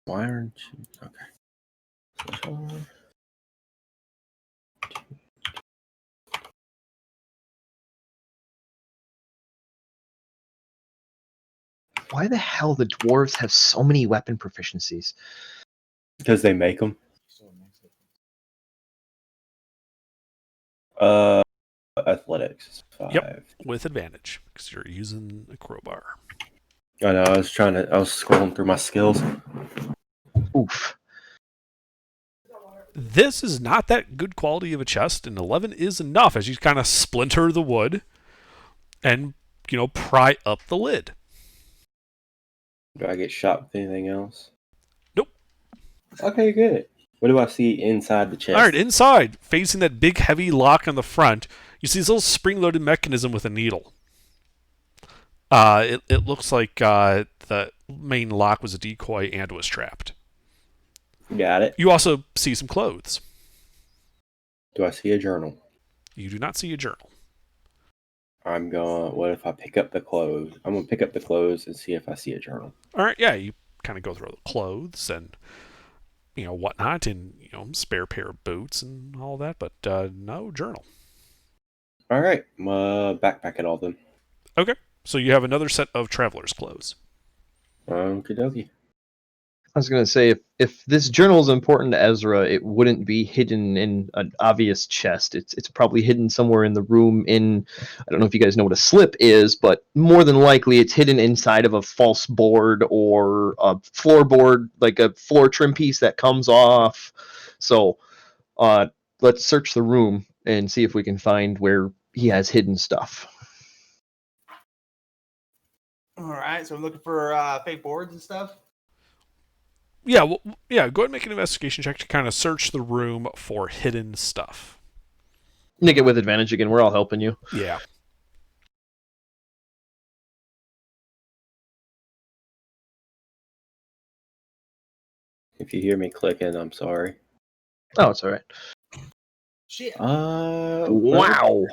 why aren't you? Okay. Why the hell the dwarves have so many weapon proficiencies? Because they make them. Athletics is 5. Yep. With advantage, because you're using a crowbar. I know. I was scrolling through my skills. Oof. This is not that good quality of a chest, and 11 is enough as you kind of splinter the wood and, pry up the lid. Do I get shot with anything else? Nope. Okay, good. What do I see inside the chest? All right, inside, facing that big heavy lock on the front, you see this little spring-loaded mechanism with a needle. It looks like the main lock was a decoy and was trapped. Got it. You also see some clothes. Do I see a journal? You do not see a journal. What if I pick up the clothes? I'm going to pick up the clothes and see if I see a journal. All right, yeah, you kind of go through the clothes and, whatnot, and, spare pair of boots and all that, but no journal. All right. Backpack it all then. Okay, so you have another set of traveler's clothes. Okie dokie. I was gonna say if this journal is important to Ezra, it wouldn't be hidden in an obvious chest. It's probably hidden somewhere in the room. I don't know if you guys know what a slip is, but more than likely it's hidden inside of a false board or a floorboard, like a floor trim piece that comes off. So, let's search the room and see if we can find where he has hidden stuff. All right, so I'm looking for fake boards and stuff. Yeah, go ahead and make an investigation check to kind of search the room for hidden stuff. Nick it with advantage again. We're all helping you. Yeah. If you hear me clicking, I'm sorry. Oh, it's all right. Shit. Wow.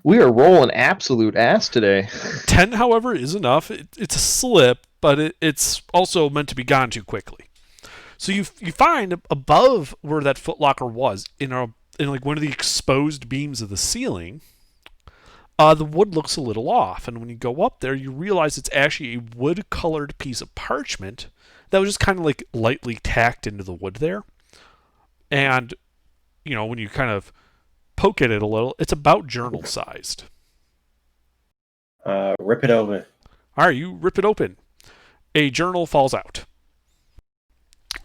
We are rolling absolute ass today. 10, however, is enough. It's a slip, but it's also meant to be gone too quickly. So you find above where that footlocker was, in like one of the exposed beams of the ceiling, the wood looks a little off. And when you go up there, you realize it's actually a wood-colored piece of parchment that was just kind of like lightly tacked into the wood there. And, when you kind of poke at it a little, it's about journal-sized. Rip it open. All right, you rip it open. A journal falls out.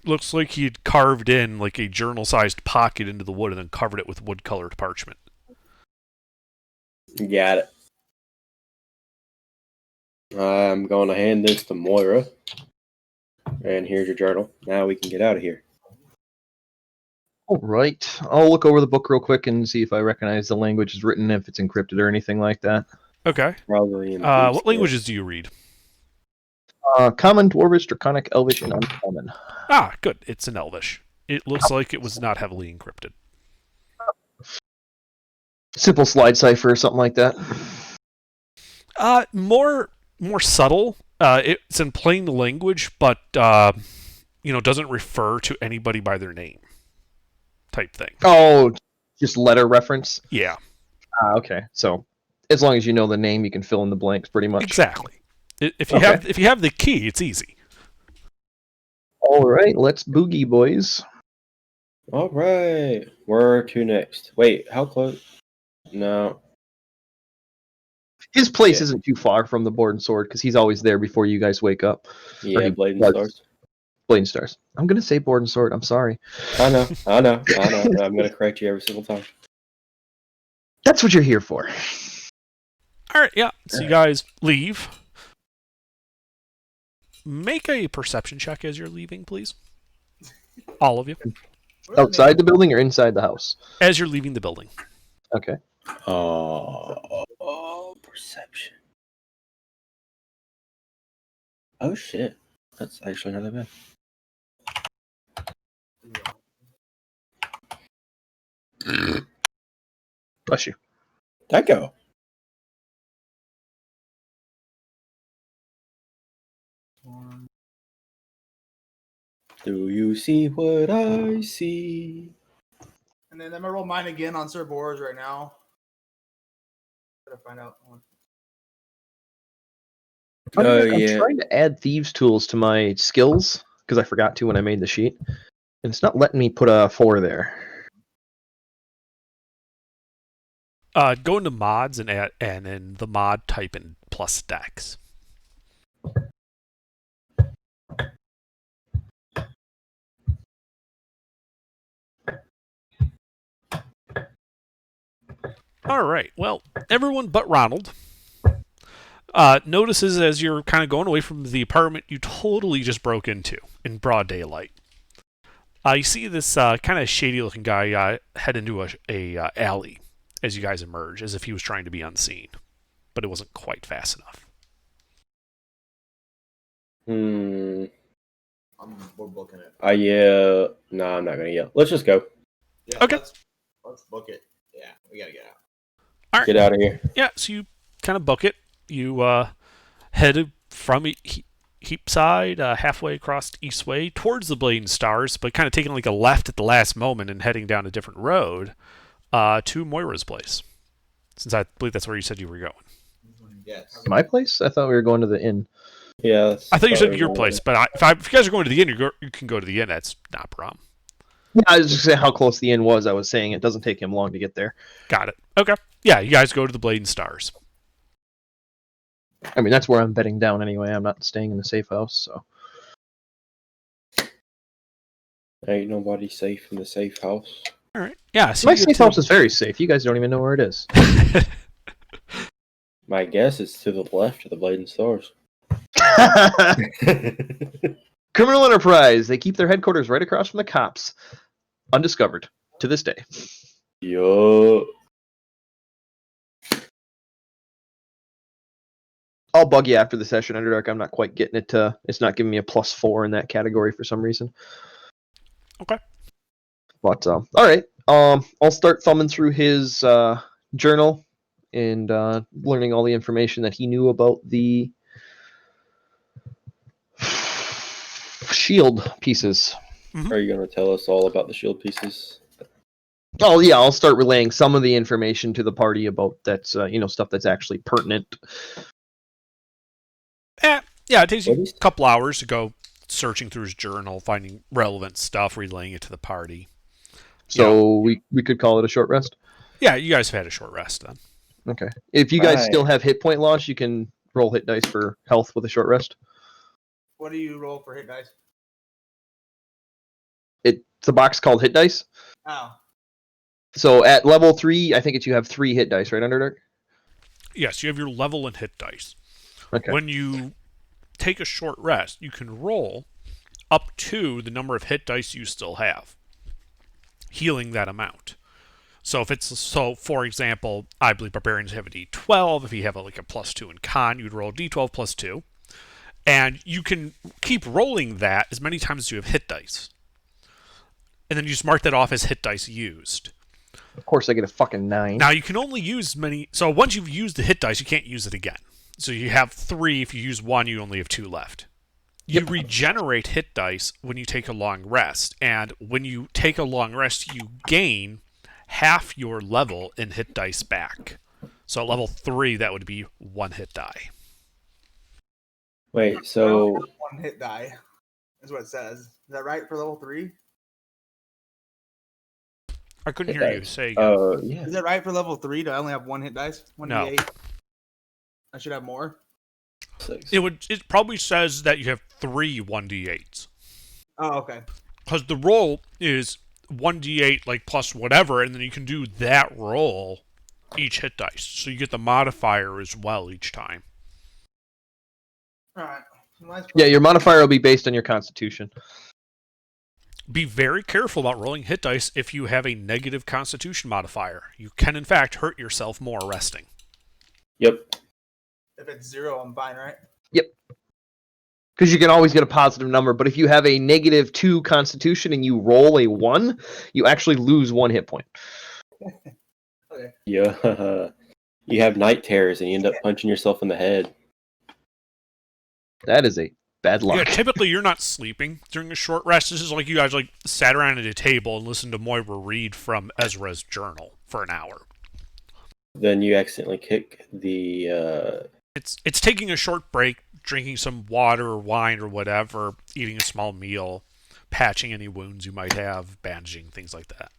Looks like he'd carved in like a journal-sized pocket into the wood and then covered it with wood-colored parchment. Got it. I'm going to hand this to Moira. And here's your journal. Now we can get out of here. All right. I'll look over the book real quick and see if I recognize the language is written, if it's encrypted or anything like that. Okay. Probably in What languages do you read? Common, Dwarvish, Draconic, Elvish, and Uncommon. Ah, good. It's in Elvish. It looks like it was not heavily encrypted. Simple slide cipher or something like that. More subtle. It's in plain language, but doesn't refer to anybody by their name. Type thing. Oh, just letter reference? Yeah. Okay. So as long as you know the name, you can fill in the blanks pretty much. Exactly. If you have the key, it's easy. All right, let's boogie, boys. All right. Where to next? Wait, how close? No. His place isn't too far from the board and sword because he's always there before you guys wake up. Yeah, Blade and was. Stars. Blade and Stars. I'm gonna say board and sword. I'm sorry. I know. I'm going to correct you every single time. That's what you're here for. All right. Yeah. So you guys leave. Make a perception check as you're leaving, please. All of you. Outside the building or inside the house? As you're leaving the building. Okay. Perception. Oh, shit. That's actually not that bad. Bless you. That go. Do you see what I see? And then I'm gonna roll mine again on Sir Boris right now. Gotta find out. I'm trying to add thieves tools to my skills because I forgot to when I made the sheet, and it's not letting me put a 4 there. Go into mods and in the mod type in plus dex. All right. Well, everyone but Ronald notices as you're kind of going away from the apartment you totally just broke into in broad daylight. You see this kind of shady-looking guy head into a alley as you guys emerge, as if he was trying to be unseen, but it wasn't quite fast enough. We're booking it. Yeah. No, I'm not gonna yell. Let's just go. Yeah, Okay. Let's book it. Yeah, we gotta get out. All right. Get out of here. Yeah, so you kind of book it. You head from Heapside halfway across Eastway towards the Blade and Stars, but kind of taking like a left at the last moment and heading down a different road to Moira's place. Since I believe that's where you said you were going. Yes. My place? I thought we were going to the inn. Yeah. I thought you said your place, but if you guys are going to the inn, you can go to the inn. That's not a problem. Yeah, I was just saying how close the inn was. I was saying it doesn't take him long to get there. Got it. Okay. Yeah, you guys go to the Blade and Stars. I mean, that's where I'm bedding down anyway. I'm not staying in the safe house, so. Ain't nobody safe in the safe house. All right. Yeah. So My you get safe to- house is very safe. You guys don't even know where it is. My guess is to the left of the Blade and Stars. Criminal enterprise. They keep their headquarters right across from the cops. Undiscovered to this day. Yo. I'll bug you after the session, Underdark. I'm not quite getting it to... It's not giving me a +4 in that category for some reason. Okay. But, all right. I'll start thumbing through his journal and learning all the information that he knew about the shield pieces. Are you going to tell us all about the shield pieces? Oh, yeah, I'll start relaying some of the information to the party about that, stuff that's actually pertinent. Yeah, it takes you a couple hours to go searching through his journal, finding relevant stuff, relaying it to the party. So we could call it a short rest? Yeah, you guys have had a short rest then. Okay. If you guys Right. still have hit point loss, you can roll hit dice for health with a short rest. What do you roll for hit dice? It's a box called hit dice. Oh. So at level 3, I think you have 3 hit dice, right, Underdark? Yes, you have your level and hit dice. Okay. When you take a short rest, you can roll up to the number of hit dice you still have, healing that amount. So if it's for example, I believe barbarians have a D12. If you have like a +2 in con, you'd roll a D12 +2, and you can keep rolling that as many times as you have hit dice, and then you just mark that off as hit dice used. Of course, I get a fucking 9. Now you can only use many. So once you've used the hit dice, you can't use it again. So you have 3. If you use 1, you only have 2 left. You regenerate hit dice when you take a long rest, and when you take a long rest, you gain half your level in hit dice back. So at level 3, that would be 1 hit die. Wait, so 1 hit die is what it says. Is that right for level 3? I couldn't hit hear you dice. say again. Oh, yeah. Is that right for level 3? Do I only have 1 hit dice? 1 No. D8? I should have more. 6. It probably says that you have 3 1d8s. Oh, okay. Because the roll is 1d8 like plus whatever, and then you can do that roll each hit dice. So you get the modifier as well each time. All right. Nice. Yeah, your modifier will be based on your constitution. Be very careful about rolling hit dice if you have a negative constitution modifier. You can, in fact, hurt yourself more resting. Yep. If it's 0, I'm fine, right? Yep. Because you can always get a positive number, but if you have a -2 constitution and you roll a 1, you actually lose 1 hit point. Okay. Yeah. You have night terrors and you end up punching yourself in the head. That is a bad luck. Yeah, typically you're not sleeping during a short rest. This is like you guys like sat around at a table and listened to Moira read from Ezra's journal for an hour. Then you accidentally kick the It's taking a short break, drinking some water or wine or whatever, eating a small meal, patching any wounds you might have, bandaging, things like that.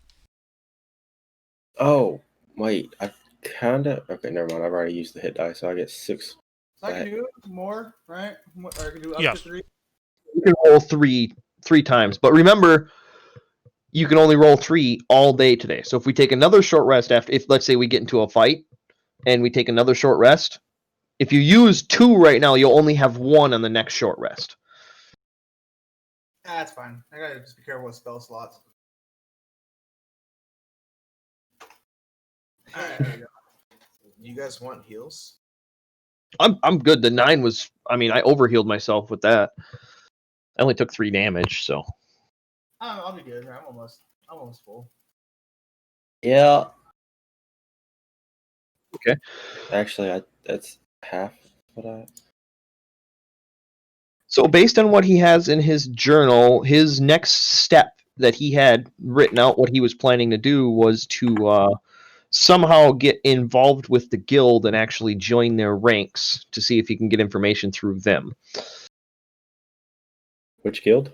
Oh, wait. I kinda okay, never mind. I've already used the hit die, so I get 6. So I can do more, right? Or I can do up Yes. to 3. You can roll three times, but remember, you can only roll 3 all day today. So if we take another short rest if let's say we get into a fight and we take another short rest, if you use 2 right now, you'll only have 1 on the next short rest. That's fine. I gotta just be careful with spell slots. Alright, there we go. You guys want heals? I'm good. The 9 was, I mean, I overhealed myself with that. I only took 3 damage, so. I'll be good. I'm almost full. Yeah. Okay. Actually, that's half what I. So based on what he has in his journal, his next step that he had written out what he was planning to do was to somehow get involved with the guild and actually join their ranks to see if he can get information through them. Which guild?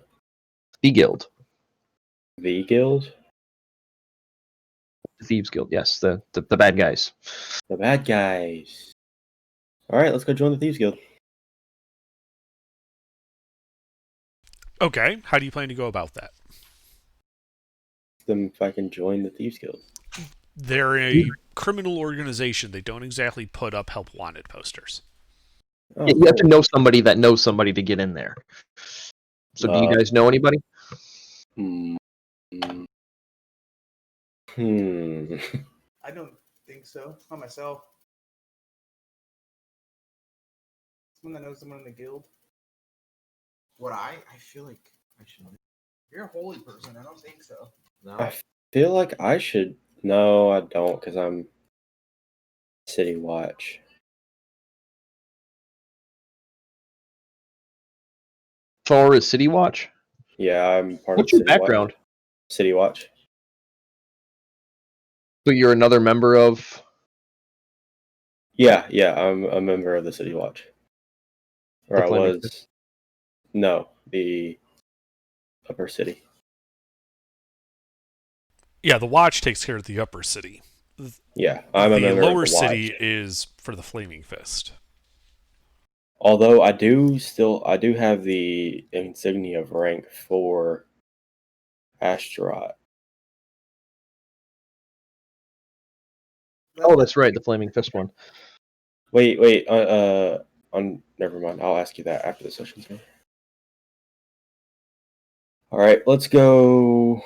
The guild. The guild? The Thieves Guild, yes. The bad guys. The bad guys. Alright, let's go join the Thieves Guild. Okay, how do you plan to go about that? Them if I can join the Thieves Guild. They're a criminal organization. They don't exactly put up help wanted posters. Oh, You have to cool. know somebody that knows somebody to get in there. So do you guys know anybody? Hmm. I don't think so. Not myself. Someone that knows someone in the guild. What I feel like I should. You're a holy person. I don't think so. No. I feel like I should. No, I don't, because I'm City Watch. Thor is City Watch? Yeah, I'm part What's of your City background? Watch. City Watch. So you're another member of... Yeah, I'm a member of the City Watch. Or The I Flaming was. Fist? No, the Upper City. Yeah, the watch takes care of the upper city. Yeah, I'm a The member lower of the Watch. city is for the Flaming Fist. Although I do have the insignia of rank for Astaroth. Oh, that's right, the flaming fist one. Wait. Never mind. I'll ask you that after the session's done. All right, let's go.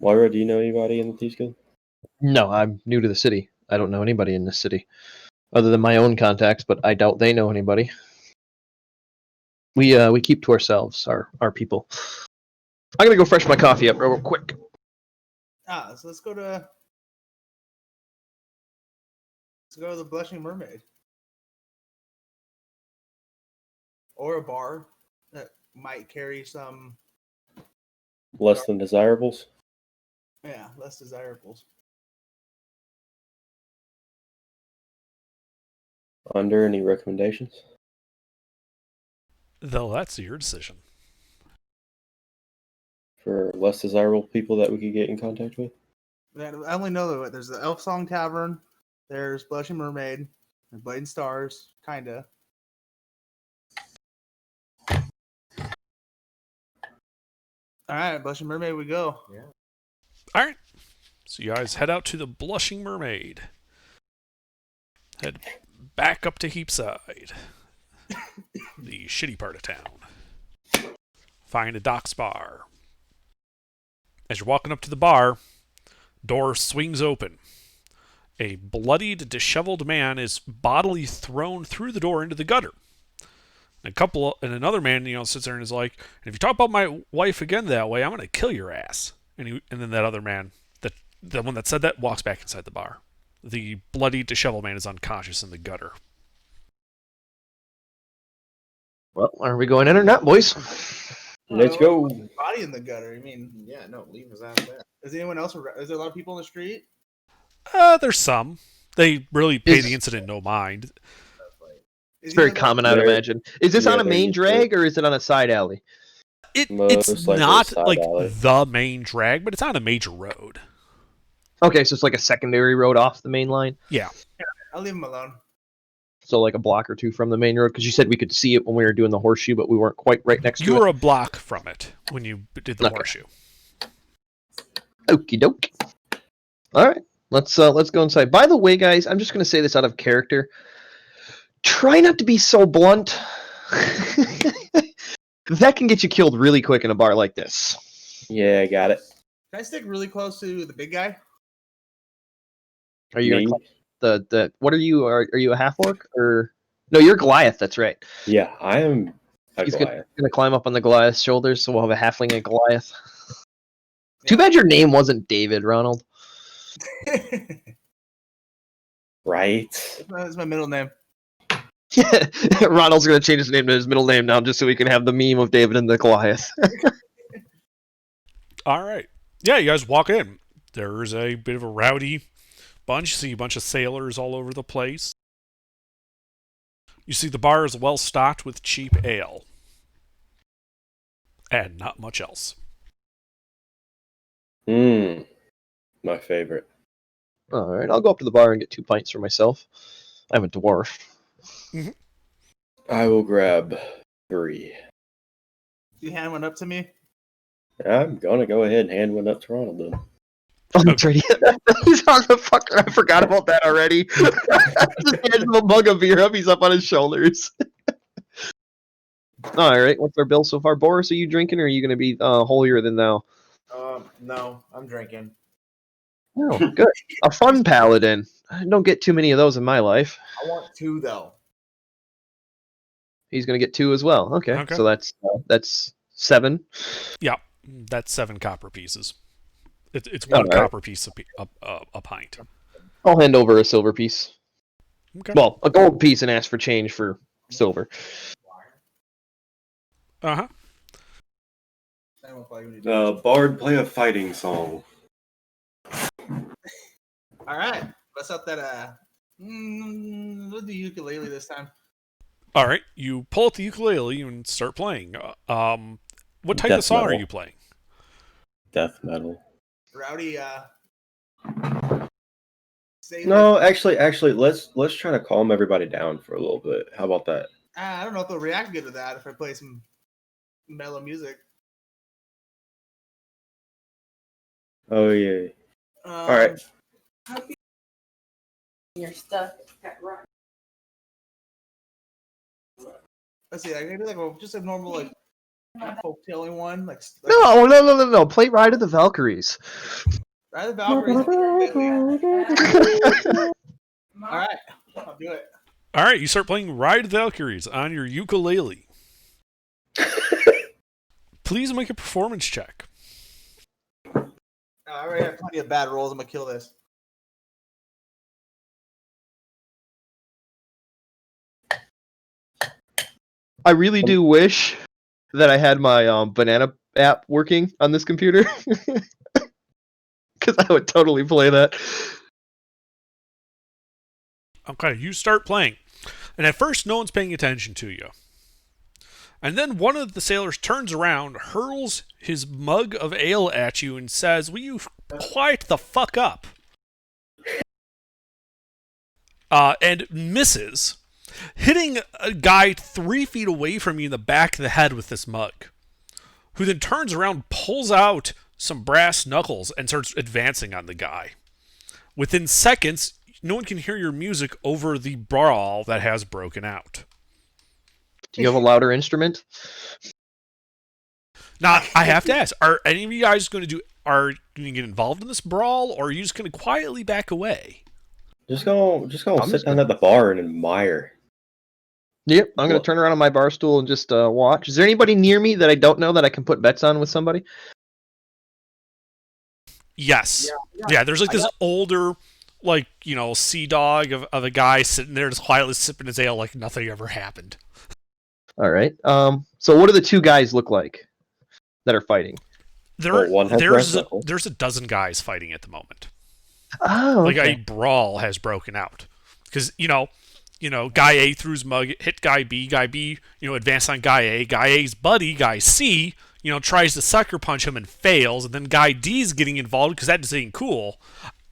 Moira, do you know anybody in the Thieves Guild? No, I'm new to the city. I don't know anybody in this city. Other than my own contacts, but I doubt they know anybody. We keep to ourselves, our people. I'm gonna go fresh my coffee up real quick. So let's go to the Blushing Mermaid, or a bar that might carry some Less than desirables? less desirables. Under any recommendations? Though that's your decision. For less desirable people that we could get in contact with? I only know that there's the Elf Song Tavern, there's Blushing Mermaid, and Blade and Stars, kinda. All right, Blushing Mermaid, we go. Yeah. All right. So you guys head out to the Blushing Mermaid. Head back up to Heapside, the shitty part of town. Find a docks bar. As you're walking up to the bar, door swings open. A bloodied, disheveled man is bodily thrown through the door into the gutter. And another man, sits there and is like, "If you talk about my wife again that way, I'm going to kill your ass." And then that other man, the one that said that, walks back inside the bar. The bloody, disheveled man is unconscious in the gutter. Well, are we going in or not, boys? Let's go. Body in the gutter. I mean, Yeah, no, leave his ass there. is anyone else? Is there a lot of people in the street? There's some. They really pay the incident no mind. It's very common, I'd imagine. Is this on a they're main used to drag or is it on a side alley? It's Most likely not side like alley. the main drag, but it's on a major road. Okay, so it's like a secondary road off the main line. Yeah. I'll leave him alone. So like a block or two from the main road, because you said we could see it when we were doing the horseshoe, but we weren't quite right next You to were it. a block from it when you did the Okay. horseshoe. Okie doke. All right, let's go inside. By the way, guys, I'm just gonna say this out of character. Try not to be so blunt. That can get you killed really quick in a bar like this. Yeah, I got it. Can I stick really close to the big guy? Are you Me? gonna the what are you? Are you a half orc or no? You're Goliath. That's right. Yeah, I am a He's Goliath. gonna climb up on the Goliath's shoulders, so we'll have a halfling and Goliath. Too bad your name wasn't David, Ronald. Right? That's my middle name. Ronald's gonna change his name to his middle name now, just so we can have the meme of David and the Goliath. All right. Yeah, you guys walk in. There's a bit of a rowdy bunch. You see a bunch of sailors all over the place. You see the bar is well stocked with cheap ale. And not much else. My favorite. All right, I'll go up to the bar and get 2 pints for myself. I'm a dwarf. I will grab 3. You hand one up to me. I'm gonna go ahead and hand one up to Ronald then. Oh, that's right. He's on the fucker. I forgot about that already. Just hands him a mug of beer up. He's up on his shoulders. All right, what's our bill so far? Boris, are you drinking or are you going to be holier than thou? No, I'm drinking. Oh, good. A fun paladin. I don't get too many of those in my life. I want 2 though. He's going to get 2 as well. Okay. So that's 7. Yeah, that's 7 copper pieces. It's 1 All right. copper piece a pint. I'll hand over a silver piece. Okay. Well, a gold piece and ask for change for silver. Uh-huh. Bard, play a fighting song. All right. Let's up that. We'll do ukulele this time. All right. You pull out the ukulele and start playing. What type of Death song are metal. you playing? Death metal. Rowdy. Say No, actually, let's try to calm everybody down for a little bit. How about that? I don't know if they'll react good to that if I play some mellow music. Oh yeah. All right. Your stuff got right. Let's see. I can do like just a normal like folktailing one, like No. Play Ride of the Valkyries. Ride the Valkyries. All right, I'll do it. All right, you start playing Ride the Valkyries on your ukulele. Please make a performance check. I already have plenty of bad rolls. I'm gonna kill this. I really do wish that I had my banana app working on this computer. Because I would totally play that. Okay, you start playing. And at first, no one's paying attention to you. And then one of the sailors turns around, hurls his mug of ale at you, and says, "Will you quiet the fuck up?" And misses, hitting a guy 3 feet away from you in the back of the head with this mug, who then turns around, pulls out some brass knuckles, and starts advancing on the guy. Within seconds, no one can hear your music over the brawl that has broken out. Do you have a louder instrument? Now, I have to ask, are any of you guys going to get involved in this brawl, or are you just going to quietly back away? Just go sit down at the bar and admire. Yep, I'm going to turn around on my bar stool and just watch. Is there anybody near me that I don't know that I can put bets on with somebody? Yes. Yeah, there's like this older, like, sea dog of a guy sitting there just quietly sipping his ale like nothing ever happened. All right. So what do the two guys look like that are fighting? There's a dozen guys fighting at the moment. Oh, okay. Like a brawl has broken out. Because, guy A threw his mug, hit guy B, advanced on guy A. Guy A's buddy, guy C, tries to sucker punch him and fails, and then guy D's getting involved because that just ain't cool.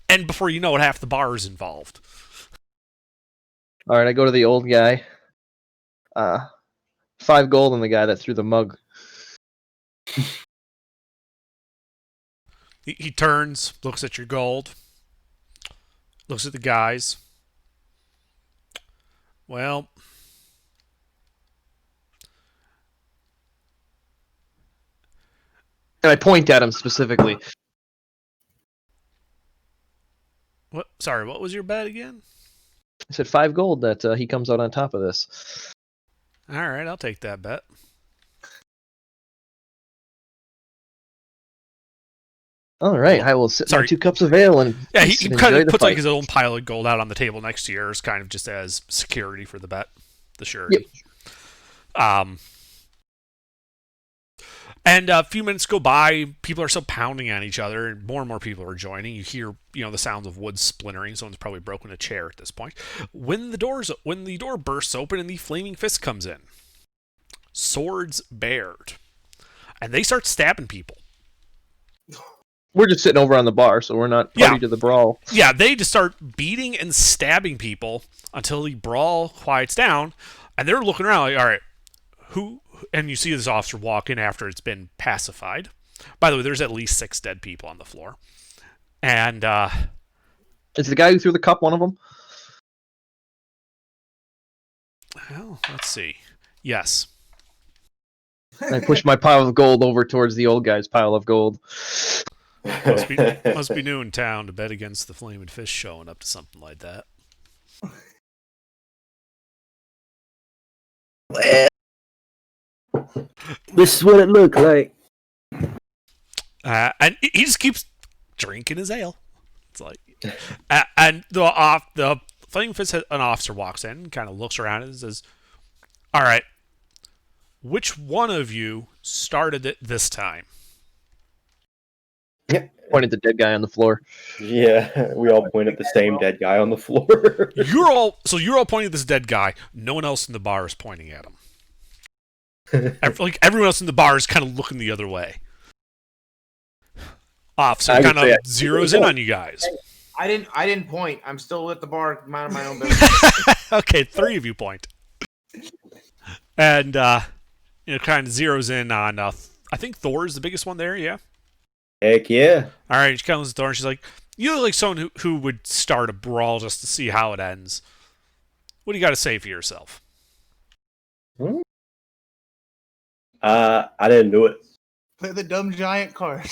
And before you know it, half the bar is involved. All right, I go to the old guy. 5 gold on the guy that threw the mug. He turns, looks at your gold, looks at the guys. Well, and I point at him specifically. what was your bet again? I said 5 gold that he comes out on top of this. All right, I'll take that bet. All right, I will sit my 2 cups of ale and he kind of puts like his own pile of gold out on the table next to yours, kind of just as security for the bet, the surety. Yep. And a few minutes go by. People are still pounding on each other, and more people are joining. You hear, the sounds of wood splintering. Someone's probably broken a chair at this point. When the door bursts open and the flaming fist comes in, swords bared, and they start stabbing people. We're just sitting over on the bar, so we're not party to the brawl. Yeah, they just start beating and stabbing people until the brawl quiets down, and they're looking around like, all right, who? And you see this officer walk in after it's been pacified. By the way, there's at least 6 dead people on the floor. And is the guy who threw the cup one of them? Well, let's see. Yes. I push my pile of gold over towards the old guy's pile of gold. Must be new in town to bet against the Flaming Fish showing up to something like that. This is what it looked like. And he just keeps drinking his ale. It's like, and the Flaming Fist, an officer walks in, kind of looks around and says, "All right, which one of you started it this time?" Pointed the dead guy on the floor. Yeah, we all point at the same dead guy on the floor. You're all pointing at this dead guy. No one else in the bar is pointing at him. Like everyone else in the bar is kind of looking the other way. Officer kind of zeroes in on you guys. I didn't point. I'm still at the bar, minding my own business. Okay, 3 of you point. And kind of zeroes in on, I think Thor's the biggest one there, yeah? Heck yeah. All right, she comes to Thor and she's like, you look like someone who would start a brawl just to see how it ends. What do you got to say for yourself? Hmm? I didn't do it. Play the dumb giant card.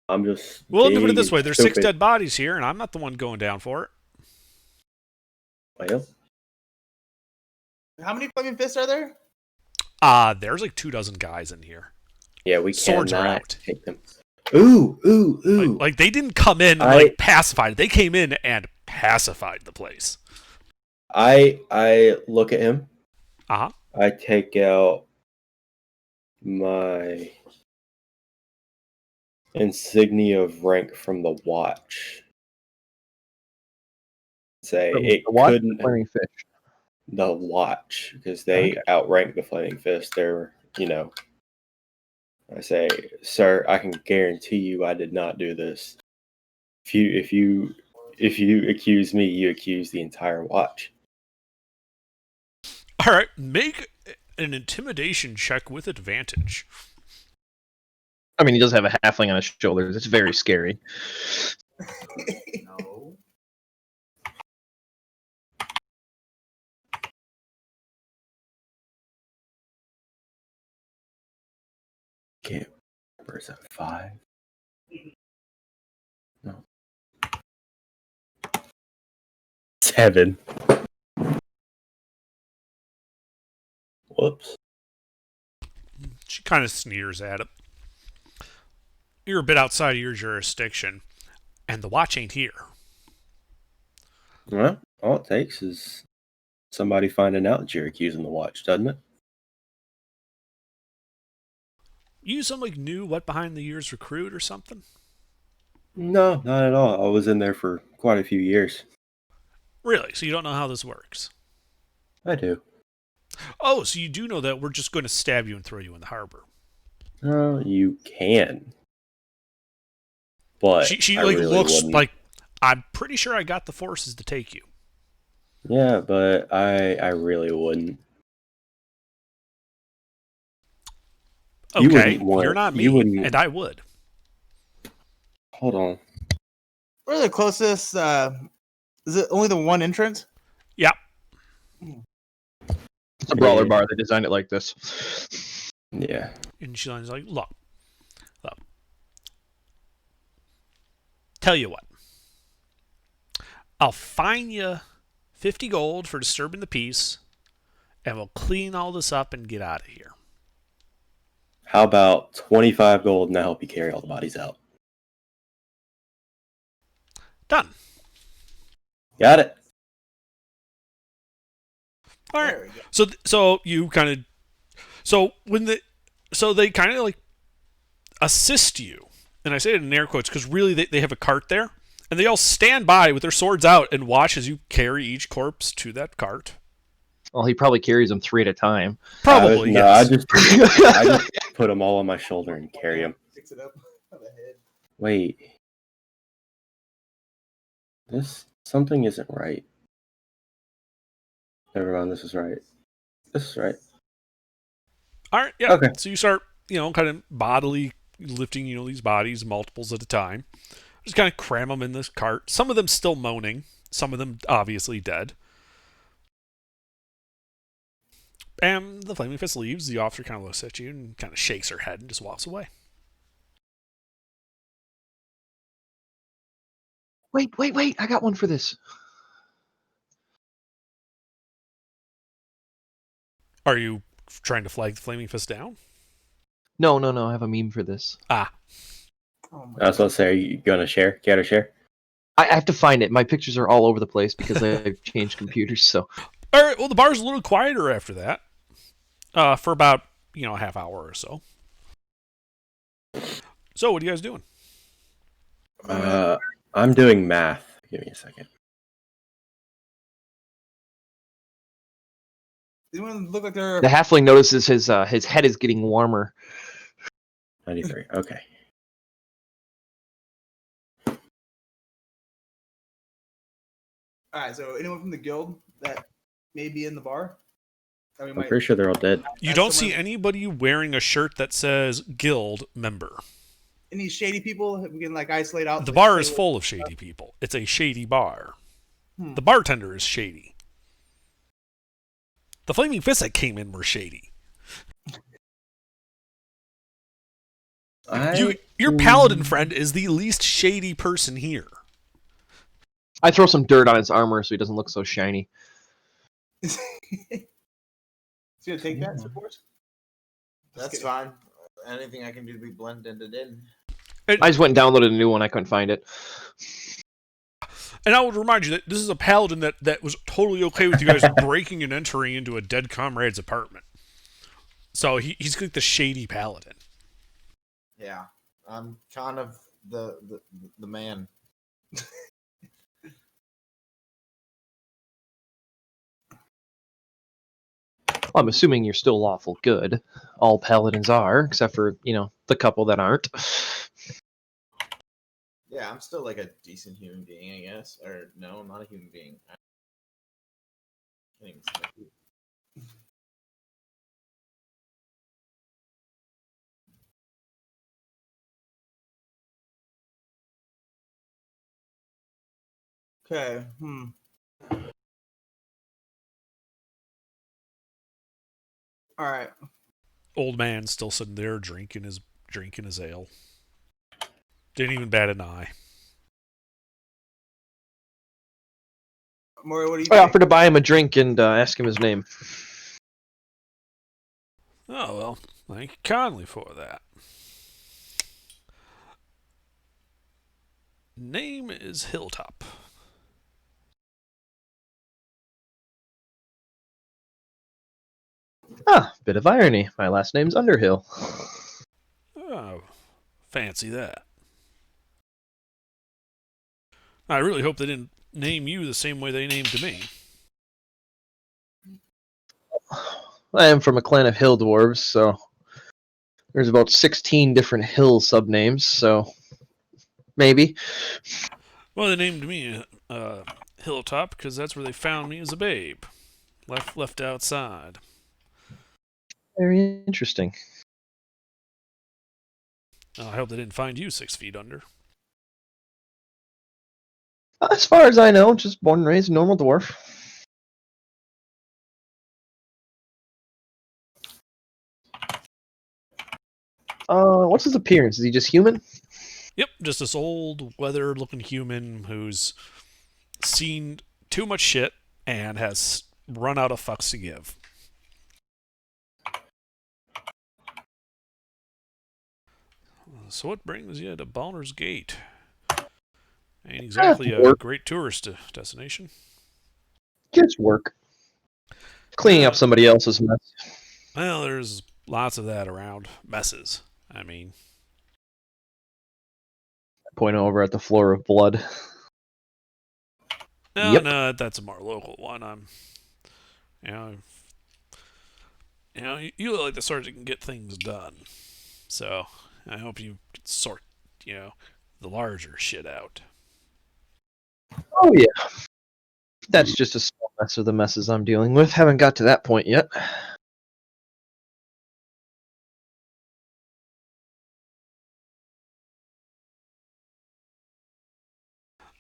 I'm just Well, let me put it big this and way. There's 6 stupid. dead bodies here, and I'm not the one going down for it. Well, How many flaming fists are there? There's like 24 guys in here. yeah, we Swords are cannot out. take them. Ooh. Like they didn't come in and like pacify it. They came in and pacified the place. I look at him. Uh-huh. I take out my insignia of rank from the watch. Say it couldn't Flaming fish. the watch because they outrank the flaming fist. They're I say, sir, I can guarantee you I did not do this. If you accuse me, you accuse the entire watch. All right, make an intimidation check with advantage. I mean, he does have a halfling on his shoulders. It's very scary. No. Can't. Where's that 5? No. 7. Whoops. She kind of sneers at it. You're a bit outside of your jurisdiction, and the watch ain't here. Well, all it takes is somebody finding out that you're accusing the watch, doesn't it? You some like new what behind the ears recruit or something? No, not at all. I was in there for quite a few years. Really? So you don't know how this works? I do. Oh, so you do know that we're just going to stab you and throw you in the harbor. Oh, you can. But She I like really looks wouldn't. like I'm pretty sure I got the forces to take you. Yeah, but I really wouldn't. You Okay, wouldn't want. you're not You me, wouldn't. and I would. Hold on. We're the closest. Is it only the one entrance? Yeah. It's a brawler bar. They designed it like this. Yeah. And she's like, look. Tell you what. I'll fine you 50 gold for disturbing the peace, and we'll clean all this up and get out of here. How about 25 gold and I'll help you carry all the bodies out? Done. Got it. All right. There we go. So you kind of they kind of like assist you, and I say it in air quotes because really they have a cart there, and they all stand by with their swords out and watch as you carry each corpse to that cart. Well, he probably carries them 3 at a time. Probably, No, yes. I just put them all on my shoulder and carry them. Fix it up on the head. Wait. Something isn't right. Never mind, this is right. This is right. All right, yeah. Okay. So you start, kind of bodily lifting, these bodies multiples at a time. Just kind of cram them in this cart. Some of them still moaning. Some of them obviously dead. And the Flaming Fist leaves. The officer kind of looks at you and kind of shakes her head and just walks away. Wait! I got one for this. Are you trying to flag the Flaming Fist down? No. I have a meme for this. Ah. Oh my I was going to say, are you going to share? Care to share? I have to find it. My pictures are all over the place because I've changed computers. So All right, well, the bar's a little quieter after that. For about, a half hour or so. So, what are you guys doing? I'm doing math. Give me a second. Anyone look like they're the halfling notices his head is getting warmer. 93. Okay. all right? So anyone from the guild that may be in the bar? And we I'm might pretty sure they're all dead. You That's don't someone- see anybody wearing a shirt that says Guild member. any shady people we can like isolate out. The like, bar say is what- full of shady people. It's a shady bar. Hmm. The bartender is shady. The flaming fists that came in were shady. Your paladin friend is the least shady person here. I throw some dirt on his armor so he doesn't look so shiny. Is he gonna take that support? That's fine. Anything I can do to be blended in. I just went and downloaded a new one. I couldn't find it. And I would remind you that this is a paladin that was totally okay with you guys breaking and entering into a dead comrade's apartment. So he's like the shady paladin. Yeah, I'm kind of the man. Well, I'm assuming you're still lawful good. All paladins are, except for, the couple that aren't. Yeah, I'm still like a decent human being, I guess. Or no, I'm not a human being. I can't even see my feet. Okay. All right. Old man still sitting there drinking his ale. Didn't even bat an eye. Maury, what do you I think? offered to buy him a drink and ask him his name. Oh well, thank you kindly for that. Name is Hilltop. Ah, bit of irony. My last name's Underhill. Oh, fancy that. I really hope they didn't name you the same way they named me. I am from a clan of hill dwarves, so there's about 16 different hill subnames, so maybe. Well, they named me Hilltop because that's where they found me as a babe, left outside. Very interesting. I hope they didn't find you 6 feet under. As far as I know, just born and raised a normal dwarf. What's his appearance? Is he just human? Yep, just this old, weathered-looking human who's seen too much shit and has run out of fucks to give. So what brings you to Baldur's Gate? Ain't exactly a Work. great tourist destination. Just work. Cleaning up somebody else's mess. Well, there's lots of that around. Messes, I mean. Point over at the floor of blood. No, Yep. no, that's a more local one. You look like the sort that can get things done. So I hope you can sort, the larger shit out. Oh, yeah. That's just a small mess of the messes I'm dealing with. Haven't got to that point yet.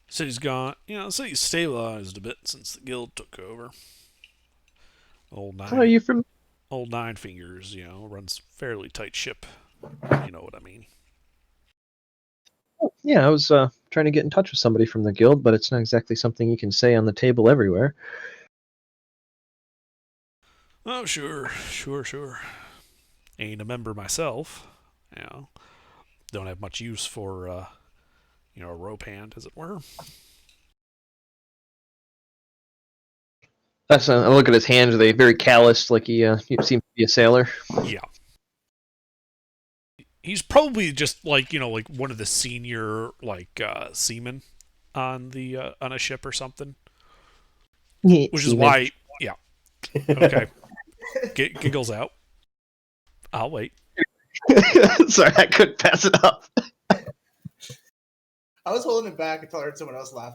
City's gone. The city's stabilized a bit since the guild took over. Old Are you from? Nine Fingers, runs fairly tight ship. You know what I mean. Yeah, I was trying to get in touch with somebody from the guild, but it's not exactly something you can say on the table everywhere. Oh, sure. Ain't a member myself. Don't have much use for, a rope hand, as it were. That's I look at his hands; are they very calloused, like he seems to be a sailor? Yeah. He's probably just like one of the senior seamen on on a ship or something. Which is why, yeah. Okay. Giggles out. I'll wait. Sorry, I couldn't pass it up. I was holding it back until I heard someone else laugh.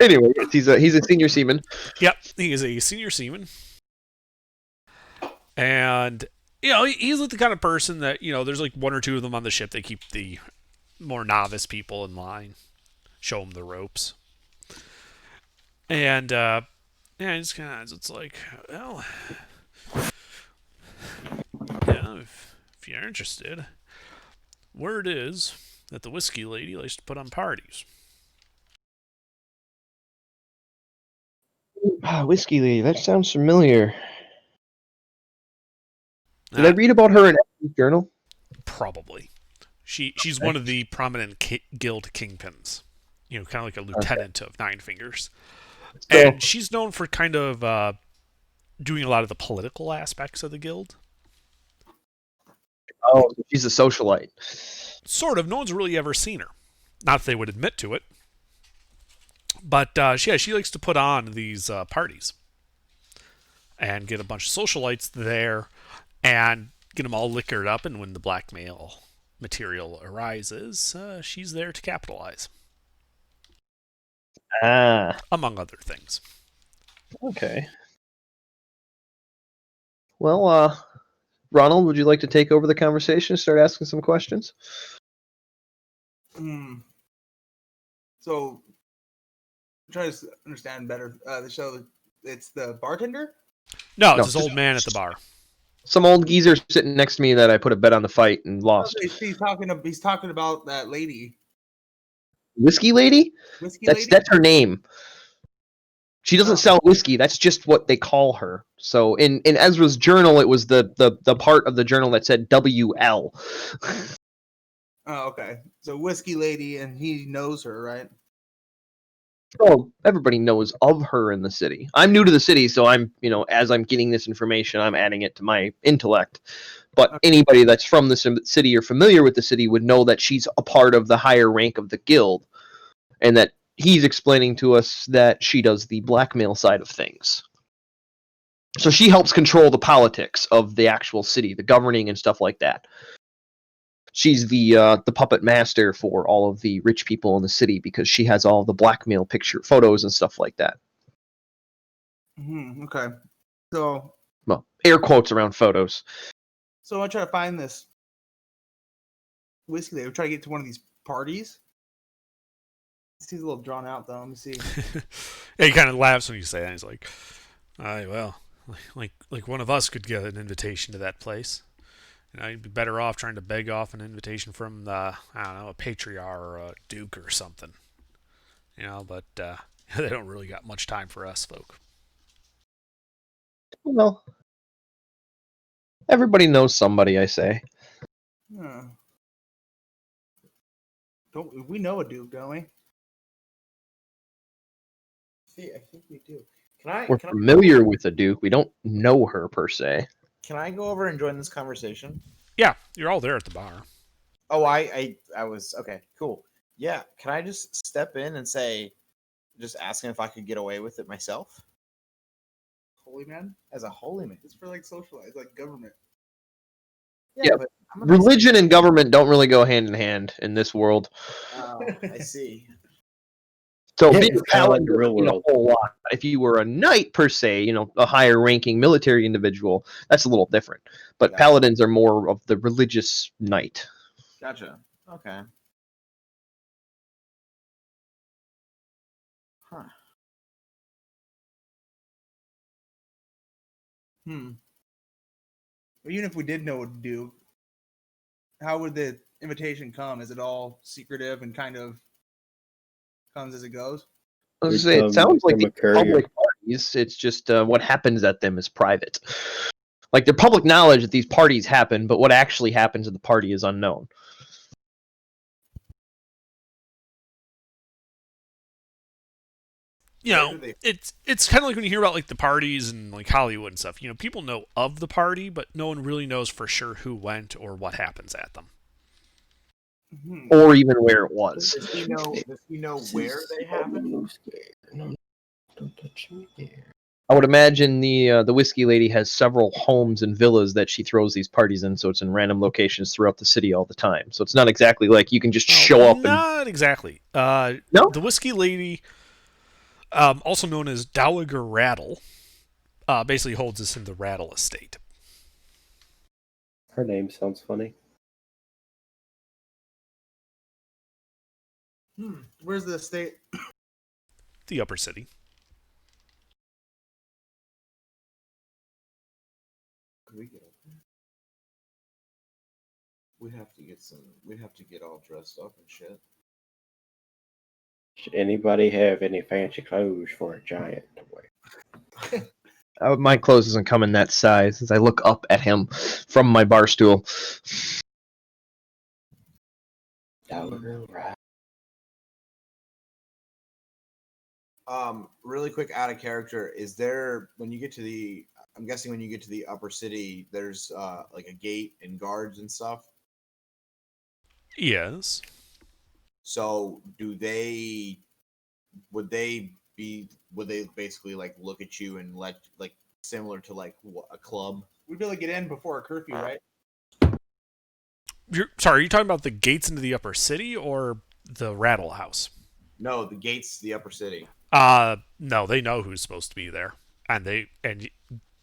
Anyway, he's a senior seaman. Yep, he is a senior seaman. And he's like the kind of person that there's like one or two of them on the ship. They keep the more novice people in line, show them the ropes, and it's kind of it's like, well, if you're interested, word is that the whiskey lady likes to put on parties. Whiskey Lady, that sounds familiar. Did I read about her in Evan's journal? Probably. She's one of the prominent guild kingpins. Kind of like a lieutenant of Nine Fingers. So, And she's known for kind of doing a lot of the political aspects of the guild. oh, she's a socialite. Sort of. No one's really ever seen her. Not that they would admit to it. But she likes to put on these parties. And get a bunch of socialites there. And get them all liquored up. And when the blackmail material arises, she's there to capitalize. Ah. Among other things. Okay. Well, Ronald, would you like to take over the conversation and start asking some questions? So, I'm trying to understand better the show. It's the bartender? No, it's this old man at the bar. Some old geezer sitting next to me that I put a bet on the fight and lost. He's talking about that lady. Whiskey Lady? Whiskey lady? That's her name. She doesn't sell whiskey. That's just what they call her. So in Ezra's journal, it was the part of the journal that said WL. Oh, okay. So whiskey lady, and he knows her, right? Oh, everybody knows of her in the city. I'm new to the city, so I'm, as I'm getting this information, I'm adding it to my intellect. But anybody that's from the city or familiar with the city would know that she's a part of the higher rank of the guild, and that he's explaining to us that she does the blackmail side of things. So she helps control the politics of the actual city, the governing and stuff like that. She's the puppet master for all of the rich people in the city because she has all the blackmail photos and stuff like that. Okay. So, Well, air quotes around photos. So I try to find this whiskey. They would try to get to one of these parties. He's a little drawn out, though. Let me see. Yeah, he kind of laughs when you say that. He's like, well, like one of us could get an invitation to that place. You'd be better off trying to beg off an invitation from a patriarch or a duke or something. But they don't really got much time for us folk. Well, everybody knows somebody, I say. Don't we know a duke, don't we? See, I think we do. We're familiar with the duke. We don't know her per se. Can I go over and join this conversation? Yeah, you're all there at the bar. Oh, I was okay. Cool. Yeah, can I just step in and just asking if I could get away with it myself? Holy man? As a holy man. It's for like socialized, like government. Yeah, but religion and government don't really go hand in hand in this world. Oh, I see. So Yeah, being it's a kinda like paladin, the real world. a whole lot. If you were a knight per se, a higher ranking military individual, that's a little different. But Gotcha. paladins are more of the religious knight. Gotcha. Okay. Huh. Well, even if we did know what to do, how would the invitation come? Is it all secretive and kind of comes as it goes? I was gonna say, it Come sounds like from the a courier. public parties. It's just what happens at them is private. Like, they're public knowledge that these parties happen, but what actually happens at the party is unknown. It's kind of like when you hear about like the parties and like Hollywood and stuff. People know of the party, but no one really knows for sure who went or what happens at them. Or even where it was. Does he know where they happen? Don't touch me there. I would imagine the whiskey lady has several homes and villas that she throws these parties in, so it's in random locations throughout the city all the time. So it's not exactly like you can just show up. Not exactly. No? The whiskey lady, also known as Dowager Rattle, basically holds us in the Rattle estate. Her name sounds funny. Where's the estate? The upper city. Could we get up there? We'd have to get all dressed up and shit. Should anybody have any fancy clothes for a giant to wear? My clothes doesn't come in that size as I look up at him from my bar stool. Right. Really quick out of character, is there when you get to the I'm guessing when you get to the upper city, there's like a gate and guards and stuff. Yes. So would they basically like look at you and let like similar to like a club? We'd be able to get in before a curfew, right? Sorry, are you talking about the gates into the upper city or the Rattle House? No, the gates to the upper city. No, they know who's supposed to be there, and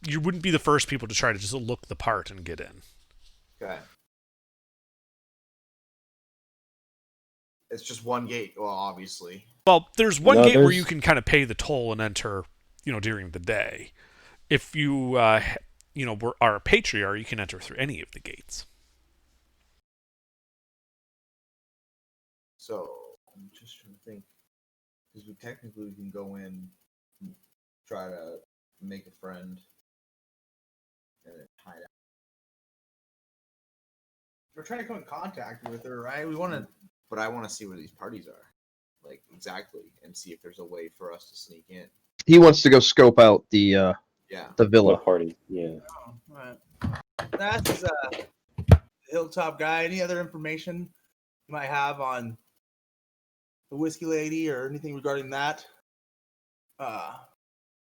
you wouldn't be the first people to try to just look the part and get in. Okay. It's just one gate. Well, obviously. Well, there's one No, gate where there's- you can kind of pay the toll and enter, during the day. If you, are a patriarch, you can enter through any of the gates. So I'm just trying to think, because we technically can go in, and try to make a friend, and then hide out. We're trying to come in contact with her, right? We want to. But I want to see where these parties are, like exactly, and see if there's a way for us to sneak in. He wants to go scope out the Yeah. villa. The party, yeah. Oh, right. That's Hilltop guy. Any other information you might have on the whiskey lady or anything regarding that?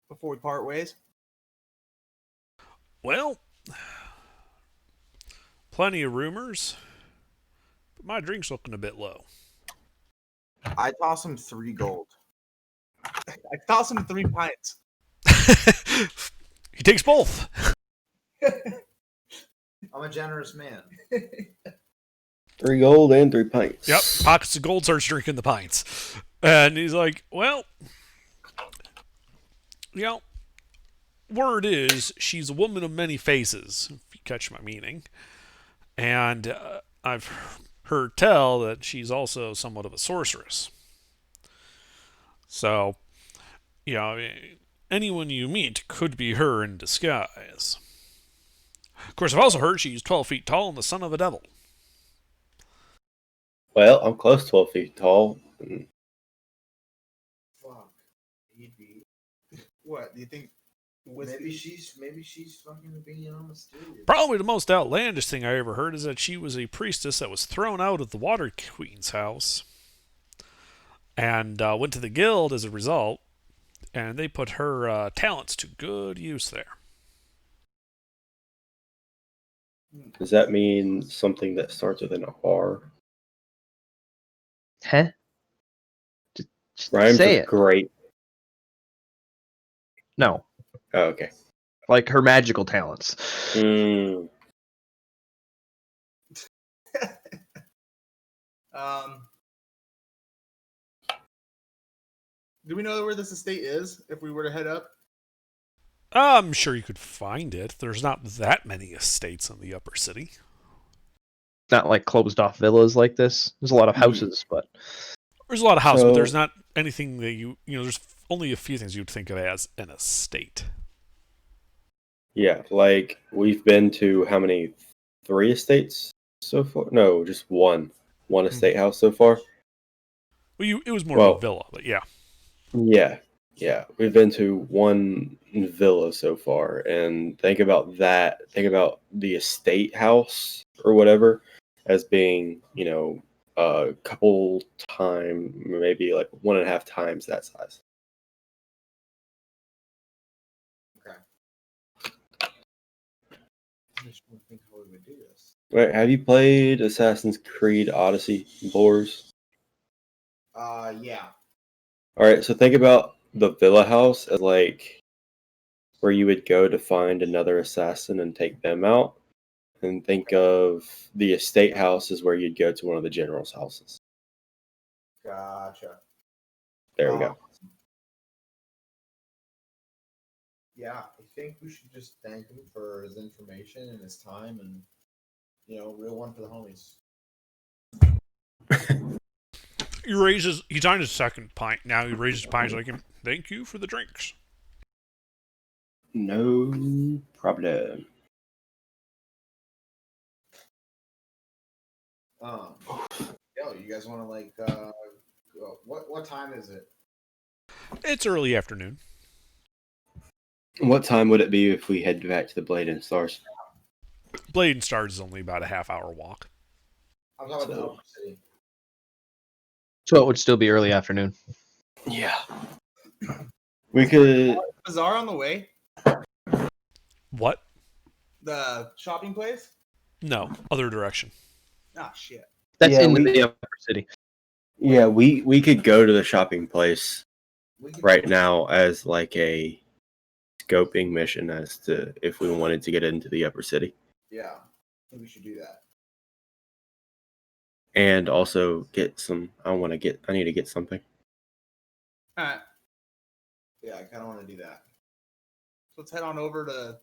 Before we part ways. Well, plenty of rumors, but my drink's looking a bit low. I toss him 3 gold. I toss him 3 pints. He takes both. I'm a generous man. 3 gold and 3 pints. Yep, pockets of gold, starts drinking the pints. And he's like, well, word is she's a woman of many faces, if you catch my meaning. And I've heard tell that she's also somewhat of a sorceress. So, anyone you meet could be her in disguise. Of course, I've also heard she's 12 feet tall and the son of a devil. Well, I'm close to 12 feet tall. Fuck. He'd be. What do you think? Maybe she's fucking being on mysterious. Probably the most outlandish thing I ever heard is that she was a priestess that was thrown out of the Water Queen's house and went to the guild as a result, and they put her talents to good use there. Does that mean something that starts with an R? Huh? Just Rhymes say with it. great. No, Oh, okay. like her magical talents. Mm, Do we know where this estate is if we were to head up? I'm sure you could find it. There's not that many estates in the upper city. Not like closed off villas like this. There's a lot of houses, but There's a lot of houses, but So- there's not anything that there's only a few things you'd think of as an estate. yeah, like we've been to how many? 3 estates so far? No, just one. One estate house so far. Well, it was more Well- of a villa, but yeah. Yeah. We've been to one villa so far, and think about that. Think about the estate house or whatever as being, a couple time, maybe like 1.5 times that size. Okay. I just don't think how we would do this. Wait, have you played Assassin's Creed Odyssey, Boars? Yeah. All right, so think about the villa house as like where you would go to find another assassin and take them out. And think of the estate house is where you'd go to one of the general's houses. Gotcha. There we go. Yeah, I think we should just thank him for his information and his time, and real one for the homies. He's on his second pint now. He raises his pint. He's like, "Thank you for the drinks." No problem. You guys want to what time is it? It's early afternoon. What time would it be if we head back to the Blade and Stars? Blade and Stars is only about a half-hour walk. I'm talking about the Upper City. So it would still be early afternoon. Yeah. We could. Bazaar on the way. What? The shopping place. No, other direction. Ah, shit. That's Yeah, in we- the Upper City. Yeah, we could go to the shopping place We can- right now as like a scoping mission as to if we wanted to get into the Upper City. Yeah, I think we should do that. And also get some. I need to get something. All right. Yeah, I kind of want to do that. So let's head on over to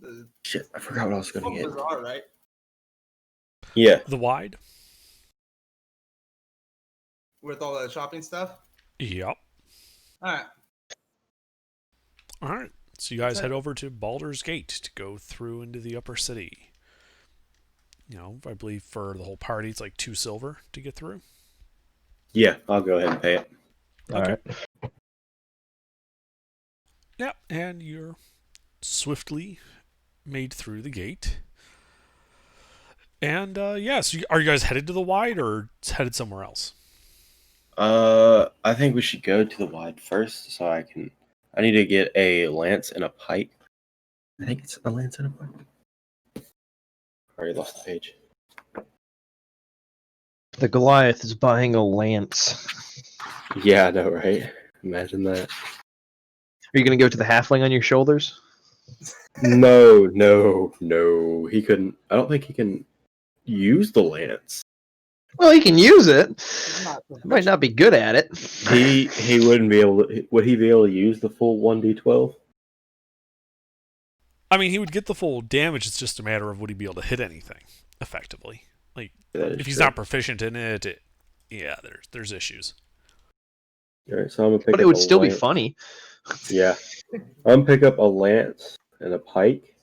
the Shit, I forgot what I was going to get. Bazaar, right? Yeah. The Wide? With all the shopping stuff. Yep. All right. All right. So you guys head over to Baldur's Gate to go through into the Upper City. I believe for the whole party, it's like 2 silver to get through. Yeah, I'll go ahead and pay it. All right. Yep, and you're swiftly made through the gate. And so are you guys headed to the Wide or headed somewhere else? I think we should go to the Wide first, so I need to get a lance and a pike. I think it's a lance and a pike. Already lost the page. The Goliath is buying a lance. Yeah, I know, right? Imagine that. Are you going to go to the halfling on your shoulders? No. He couldn't. I don't think he can use the lance. Well, he can use it. Not He might not be good at it. He wouldn't be able to. Would he be able to use the full 1d12? I mean, he would get the full damage. It's just a matter of would he be able to hit anything effectively. Like, if he's not proficient in it, there's issues. Alright, so I'm gonna pick But up it would a still be lance. funny. Yeah. I'm gonna pick up a lance and a pike.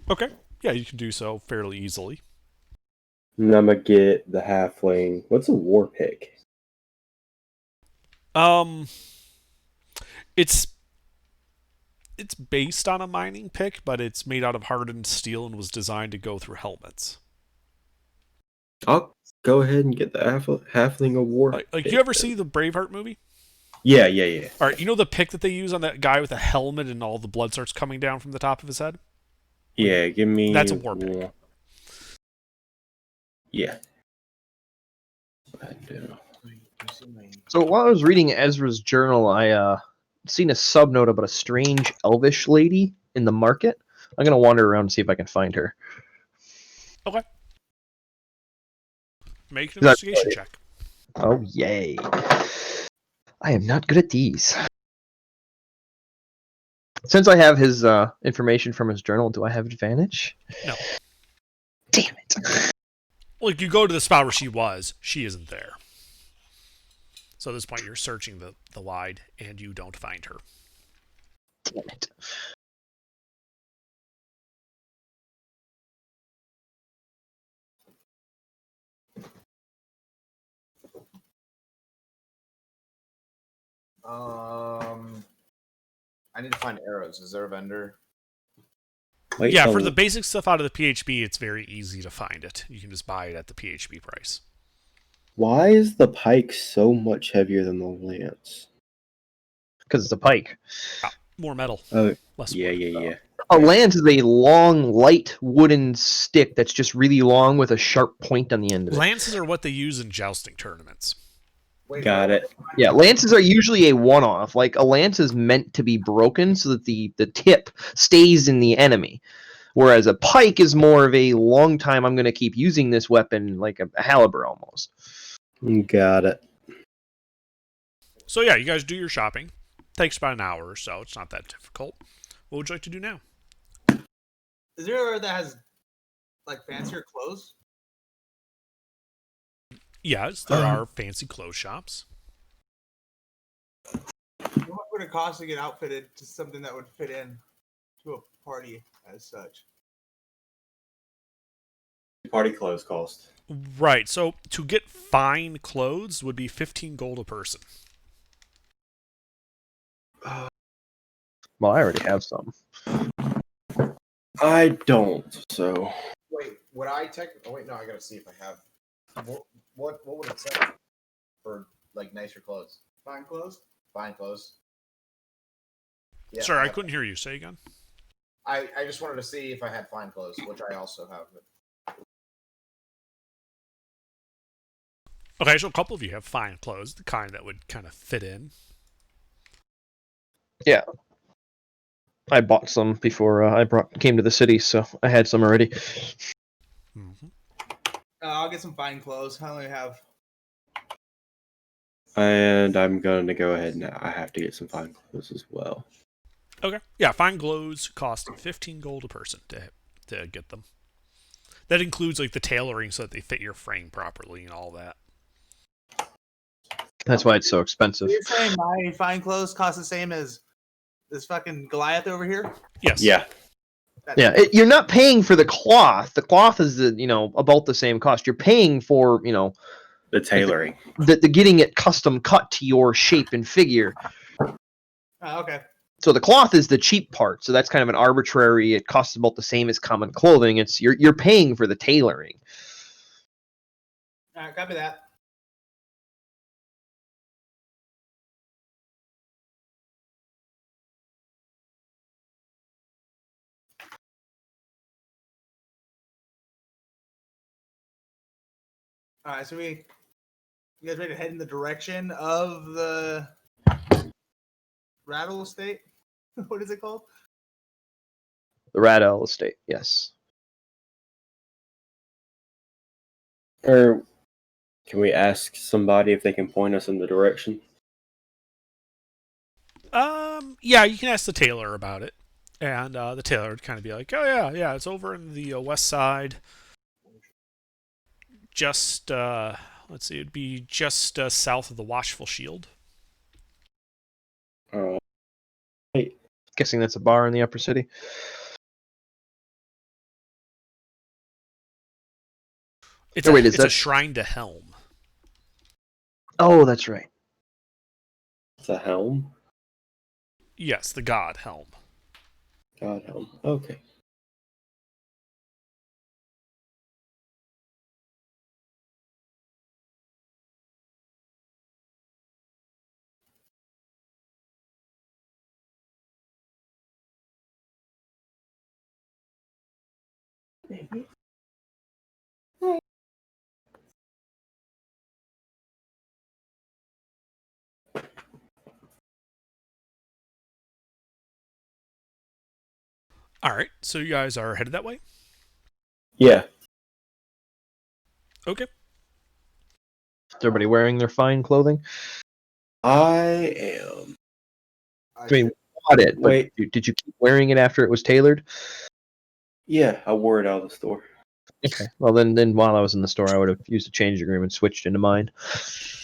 Okay. Yeah, you can do so fairly easily. And I'm gonna get the halfling. What's a war pick? It's based on a mining pick, but it's made out of hardened steel and was designed to go through helmets. I'll go ahead and get the halfling a war Like pick you ever then. see the Braveheart movie? Yeah. All right, you know the pick that they use on that guy with a helmet and all the blood starts coming down from the top of his head? Yeah, give me. That's a war pick. one. Yeah. I do. So while I was reading Ezra's journal, I seen a subnote about a strange elvish lady in the market. I'm going to wander around and see if I can find her. Okay. Make an Is that- investigation check. Oh, yay. I am not good at these. Since I have his information from his journal, do I have advantage? No. Damn it. Like, you go to the spot where she isn't there. So at this point, you're searching the Wide, and you don't find her. Damn it. I need to find arrows. Is there a vendor? Wait, Yeah, so for the basic stuff out of the PHB, it's very easy to find it. You can just buy it at the PHB price. why is the pike so much heavier than the lance? Because it's a pike. More metal. Oh, Less yeah, wood. yeah. A lance is a long, light wooden stick that's just really long with a sharp point on the end of it. Lances are what they use in jousting tournaments. Wait, Got it. Yeah, lances are usually a one-off. Like, a lance is meant to be broken so that the tip stays in the enemy. Whereas a pike is more of a long time. I'm going to keep using this weapon, like a halberd almost. Got it. So yeah, you guys do your shopping. Takes about an hour or so. It's not that difficult. What would you like to do now? Is there a that has like fancier clothes? Yes, there are fancy clothes shops. How much would it cost to get outfitted to something that would fit in to a party as such? Party clothes cost. Right. So to get fine clothes would be 15 gold a person. Well, I already have some. I don't. So Wait, would I technically? Oh wait, no, I gotta see if I have. What would it say for like nicer clothes? Fine clothes? Fine clothes. Yeah, Sorry, I couldn't hear you. Say again. I just wanted to see if I had fine clothes, which I also have. Okay, so a couple of you have fine clothes, the kind that would kind of fit in. Yeah. I bought some before came to the city, so I had some already. Mm-hmm. I'll get some fine clothes. I only have. and I'm gonna go ahead now. I have to get some fine clothes as well. Okay. Yeah, fine clothes cost 15 gold a person to get them. That includes like the tailoring so that they fit your frame properly and all that. That's why it's so expensive. You're saying my fine clothes cost the same as this fucking Goliath over here? Yes. Yeah. Yeah, you're not paying for the cloth. The cloth is about the same cost. You're paying for The tailoring. the getting it custom cut to your shape and figure. Oh, okay. So the cloth is the cheap part. So that's kind of an arbitrary. It costs about the same as common clothing. It's you're paying for the tailoring. All right, copy that. All right, so you guys ready to head in the direction of the Rattle Estate? What is it called? The Radell estate, yes. Or can we ask somebody if they can point us in the direction? Yeah, you can ask the tailor about it, and the tailor would kind of be like, "Oh yeah, it's over in the west side. Just let's see, it'd be just south of the Watchful Shield." Guessing that's a bar in the upper city. It's Oh, wait, is it's a that- shrine to Helm. Oh, that's right. It's a helm? Yes, the god Helm. God helm. Okay. All right, so you guys are headed that way. Yeah. Okay. Is everybody wearing their fine clothing? I am. I mean, bought it, but Wait. did you keep wearing it after it was tailored? Yeah, I wore it out of the store. Okay. Well, then while I was in the store, I would have used a change agreement, switched into mine.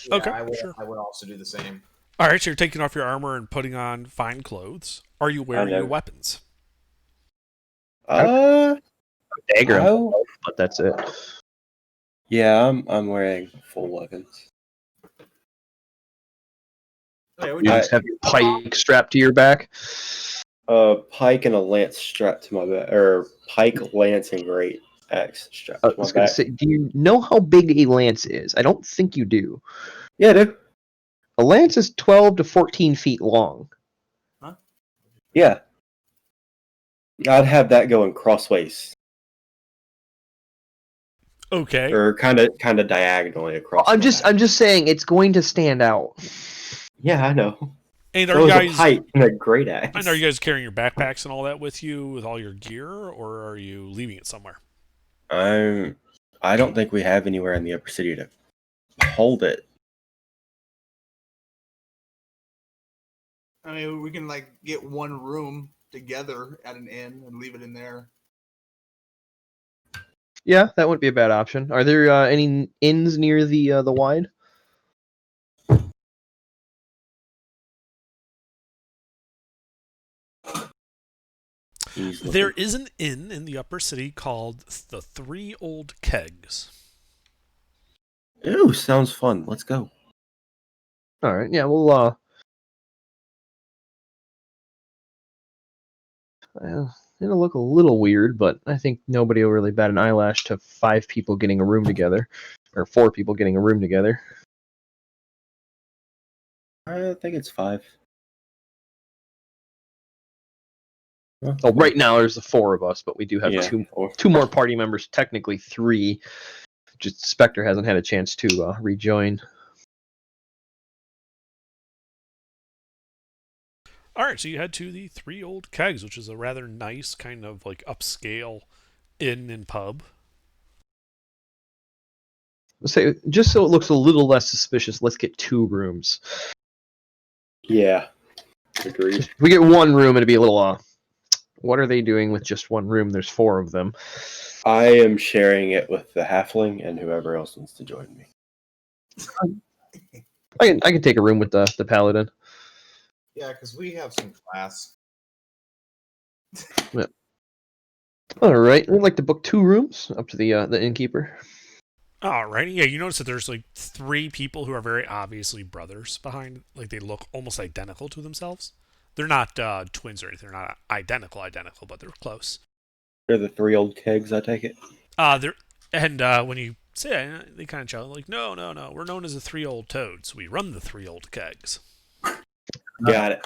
Yeah, Okay, I would, sure. I would also do the same. All right, so you're taking off your armor and putting on fine clothes. Are you wearing know. your weapons? Dagger, I'll- but that's it. Yeah, I'm wearing full weapons. Okay, You just have your pike strapped to your back. A pike and a lance strapped to my back, or pike, lance, and great axe strapped I to my was going back. to say, do you know how big a lance is? I don't think you do. Yeah, dude. A lance is 12 to 14 feet long. Yeah. I'd have that going crossways, Okay. or kind of diagonally across. I'm my just back. saying it's going to stand out. Yeah, I know. And So are you is a guys pipe and a great axe. and are you guys carrying your backpacks and all that with you with all your gear, or are you leaving it somewhere? I don't think we have anywhere in the upper city to hold it. I mean, we can like get one room together at an inn and leave it in there. Yeah, that wouldn't be a bad option. Are there any inns near the wide? He's There looking. is an inn in the upper city called the Three Old Kegs. Ooh, sounds fun. Let's go. All right, yeah, well, it'll look a little weird, but I think nobody will really bat an eyelash to 5 people getting a room together, or 4 people getting a room together. I think it's 5. Well, right now there's the 4 of us, but we do have Yeah, two 4. more party members. Technically 3. Just Spectre hasn't had a chance to rejoin. All right, so you head to the Three Old Kegs, which is a rather nice kind of like upscale inn and pub. Let's say, just so it looks a little less suspicious, let's get 2 rooms. Yeah, agreed. If we get 1 room, it'd be a little. What are they doing with just 1 room? There's 4 of them. I am sharing it with the halfling and whoever else wants to join me. I can take a room with the paladin. Yeah, because we have some class. All right, we'd like to book 2 rooms up to the innkeeper. Alrighty, yeah, you notice that there's like 3 people who are very obviously brothers behind. Like they look almost identical to themselves. They're not twins or anything. They're not identical, but they're close. They're the 3 old kegs, I take it. They're and when you say it, they kind of shout like, no, we're known as the Three Old Toads. We run the Three Old Kegs. Got it.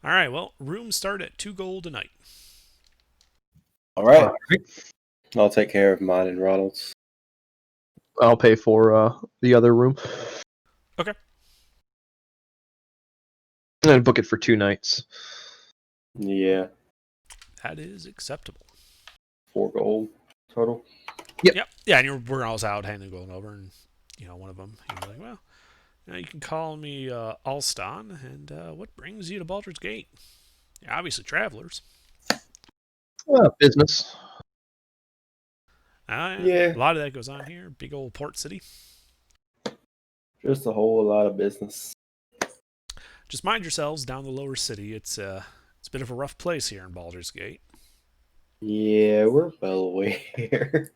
All right, well, rooms start at 2 gold a night. All right. I'll take care of mine and Ronald's. I'll pay for the other room. Okay. And then book it for 2 nights. Yeah, That is acceptable. 4 gold total. Yep. Yeah, and we're always out going over, and one of them, he's like, well, you can call me Alston, and what brings you to Baldur's Gate? You're obviously travelers. Business. Yeah. A lot of that goes on here. Big old port city. Just a whole lot of business. Just mind yourselves down the lower city. It's a bit of a rough place here in Baldur's Gate. Yeah, we're well aware.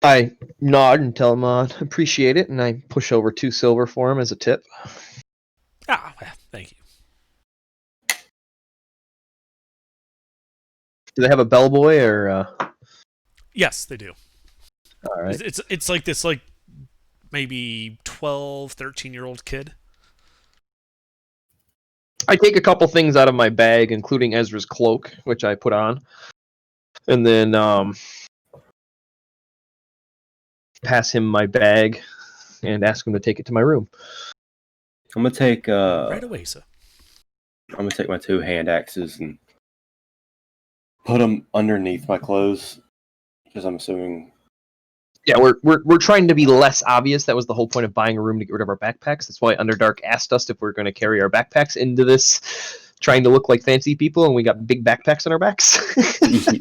I nod and tell him appreciate it, and I push over 2 silver for him as a tip. Well, thank you. Do they have a bellboy or? Yes, they do. All right. It's like this like maybe 12, 13-year-old kid. I take a couple things out of my bag, including Ezra's cloak, which I put on, and then pass him my bag and ask him to take it to my room. I'm gonna take Right away, sir. I'm gonna take my 2 hand axes and put them underneath my clothes because I'm assuming. Yeah, we're trying to be less obvious. That was the whole point of buying a room, to get rid of our backpacks. That's why Underdark asked us if we're going to carry our backpacks into this, trying to look like fancy people, and we got big backpacks on our backs.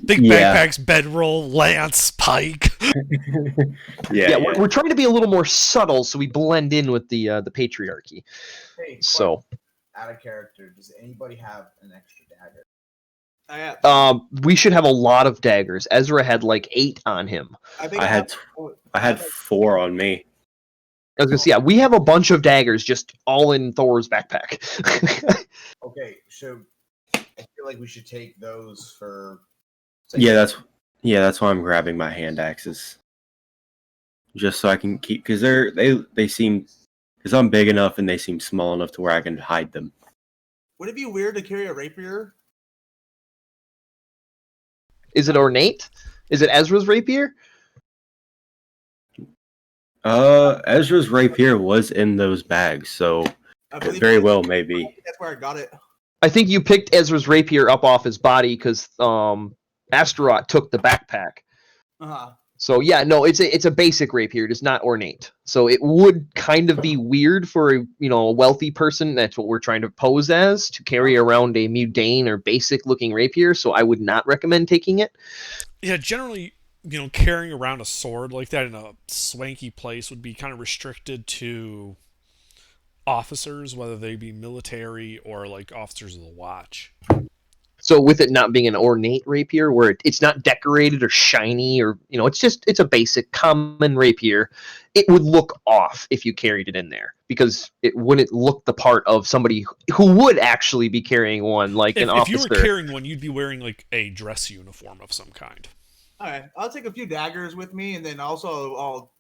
Big backpacks, bedroll, lance, pike. Yeah, we're trying to be a little more subtle, so we blend in with the patriarchy. Hey, So, out of character, does anybody have an extra dagger? we should have a lot of daggers. Ezra had like 8 on him. I had 4 on me. I was gonna say, yeah, we have a bunch of daggers just all in Thor's backpack. Okay, so I feel like we should take those for. Yeah, that's why I'm grabbing my hand axes, just so I can keep, because they seem, because I'm big enough and they seem small enough to where I can hide them. Would it be weird to carry a rapier? Is it ornate? Is it Ezra's rapier? Ezra's rapier was in those bags, so I it believe very well may be. that's where I got it. I think you picked Ezra's rapier up off his body because Astaroth took the backpack. So yeah, no, it's a basic rapier. It's not ornate. So it would kind of be weird for a wealthy person. That's what we're trying to pose as, to carry around a mundane or basic looking rapier. So I would not recommend taking it. Yeah, generally, carrying around a sword like that in a swanky place would be kind of restricted to officers, whether they be military or like officers of the watch. So with it not being an ornate rapier, where it's not decorated or shiny, or it's a basic common rapier, it would look off if you carried it in there because it wouldn't look the part of somebody who would actually be carrying one, like an officer. If you were carrying one, you'd be wearing like a dress uniform of some kind. All right, I'll take a few daggers with me, and then also I'll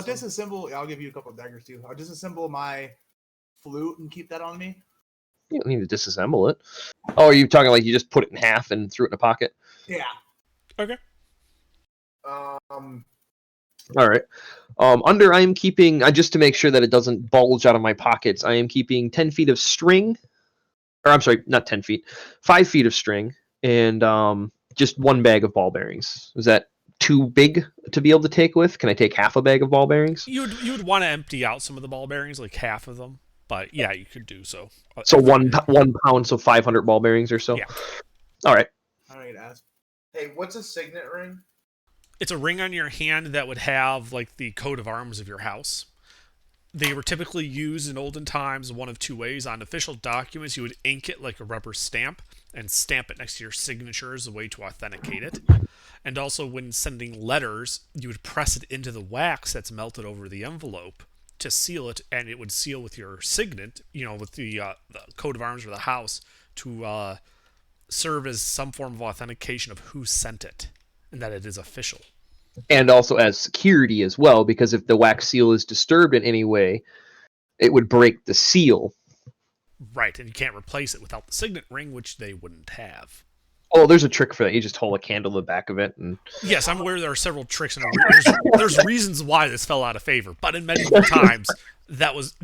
disassemble. I'll give you a couple of daggers too. I'll disassemble my flute and keep that on me. You don't need to disassemble it. Oh, are you talking like you just put it in half and threw it in a pocket? Yeah. Okay. All right. Under I am keeping, just to make sure that it doesn't bulge out of my pockets, I am keeping 10 feet of string. Or I'm sorry, not 10 feet. 5 feet of string and just one bag of ball bearings. Is that too big to be able to take with? Can I take half a bag of ball bearings? You would want to empty out some of the ball bearings, like half of them. But yeah, you could do so. So one pound, so 500 ball bearings or so? Yeah. All right. All right, ask. Hey, what's a signet ring? It's a ring on your hand that would have like the coat of arms of your house. They were typically used in olden times one of two ways. On official documents, you would ink it like a rubber stamp and stamp it next to your signature as a way to authenticate it. And also when sending letters, you would press it into the wax that's melted over the envelope to seal it, and it would seal with your signet, with the coat of arms of the house to serve as some form of authentication of who sent it and that it is official. And also as security as well, because if the wax seal is disturbed in any way, it would break the seal. Right, and you can't replace it without the signet ring, which they wouldn't have. Oh, there's a trick for that. You just hold a candle to the back of it. And yes, I'm aware there are several tricks, and there's reasons why this fell out of favor. But in medieval times, that was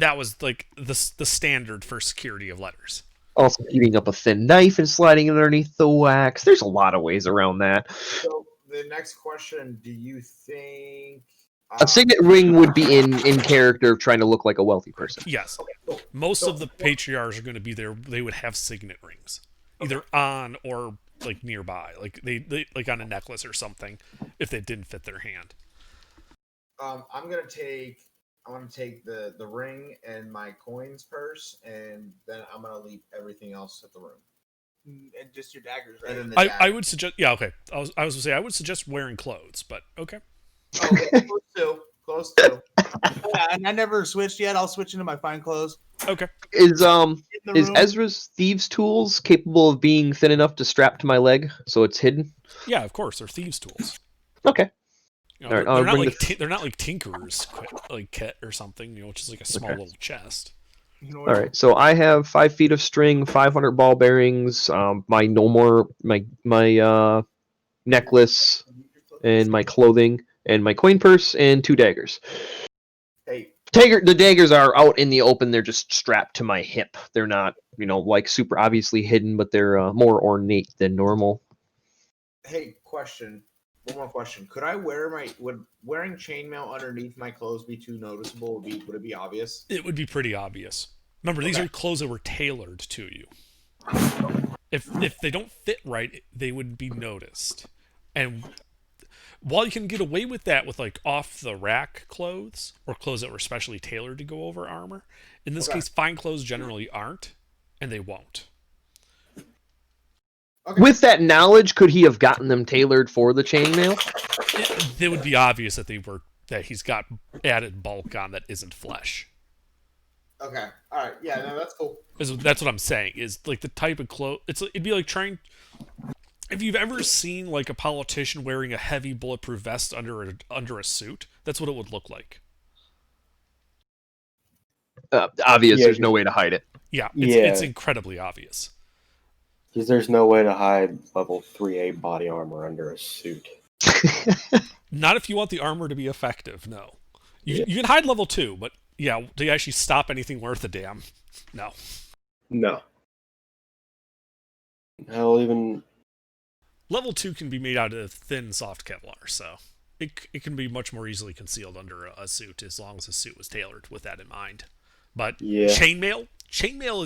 like the standard for security of letters. Also heating up a thin knife and sliding it underneath the wax. There's a lot of ways around that. So the next question: do you think a signet ring would be in character of trying to look like a wealthy person? Yes. Most of the patriarchs are going to be there. They would have signet rings, either on or like nearby, like they like on a necklace or something, if they didn't fit their hand. I'm gonna take the ring and my coins purse, and then I'm gonna leave everything else at the room. And just your daggers, right? And then I would suggest, yeah, okay. I was gonna say I would suggest wearing clothes, but okay. Okay, close too. Yeah, and I never switched yet. I'll switch into my fine clothes. Okay. Is Ezra's thieves' tools capable of being thin enough to strap to my leg so it's hidden? Yeah, of course. They're thieves' tools. Okay. They're not like Tinkerer's kit or something, which is like a small little chest. All right, so I have 5 feet of string, 500 ball bearings, my necklace, and my clothing, and my coin purse, and 2 daggers. Hey, The daggers are out in the open. They're just strapped to my hip. They're not, like super obviously hidden, but they're more ornate than normal. Hey, question. One more question. Could I would wearing chainmail underneath my clothes be too noticeable? Would it be obvious? It would be pretty obvious. Remember, these are clothes that were tailored to you. If they don't fit right, they would be noticed. And while you can get away with that with like off the rack clothes or clothes that were specially tailored to go over armor, in this case, fine clothes generally aren't, and they won't. Okay. With that knowledge, could he have gotten them tailored for the chainmail? It would be obvious that he's got added bulk on that isn't flesh. Okay. All right. Yeah. No, that's cool. That's what I'm saying. Is like the type of clothes. It'd be like trying. If you've ever seen like a politician wearing a heavy bulletproof vest under a suit, that's what it would look like. Obvious. There's no way to hide it. Yeah. It's incredibly obvious. Because there's no way to hide level 3A body armor under a suit. Not if you want the armor to be effective. No, Yeah. you can hide level 2, but yeah, do you actually stop anything worth a damn? No. No. Hell, even Level 2 can be made out of thin, soft Kevlar, so it can be much more easily concealed under a suit as long as the suit was tailored with that in mind. But yeah, chainmail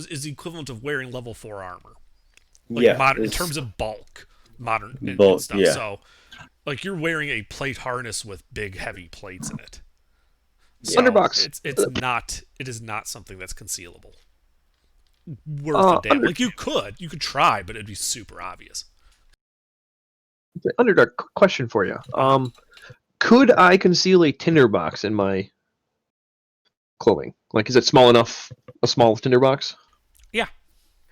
is the equivalent of wearing level 4 armor. Like yeah. modern in it's terms of bulk, modern and bulk, stuff. yeah. So, like you're wearing a plate harness with big, heavy plates in it. Yeah. So Underbox. it is not something that's concealable. Worth a damn. Like you could try, but it'd be super obvious. Underdark, question for you. Could I conceal a tinderbox in my clothing? Like, is it small enough? A small tinderbox? Yeah.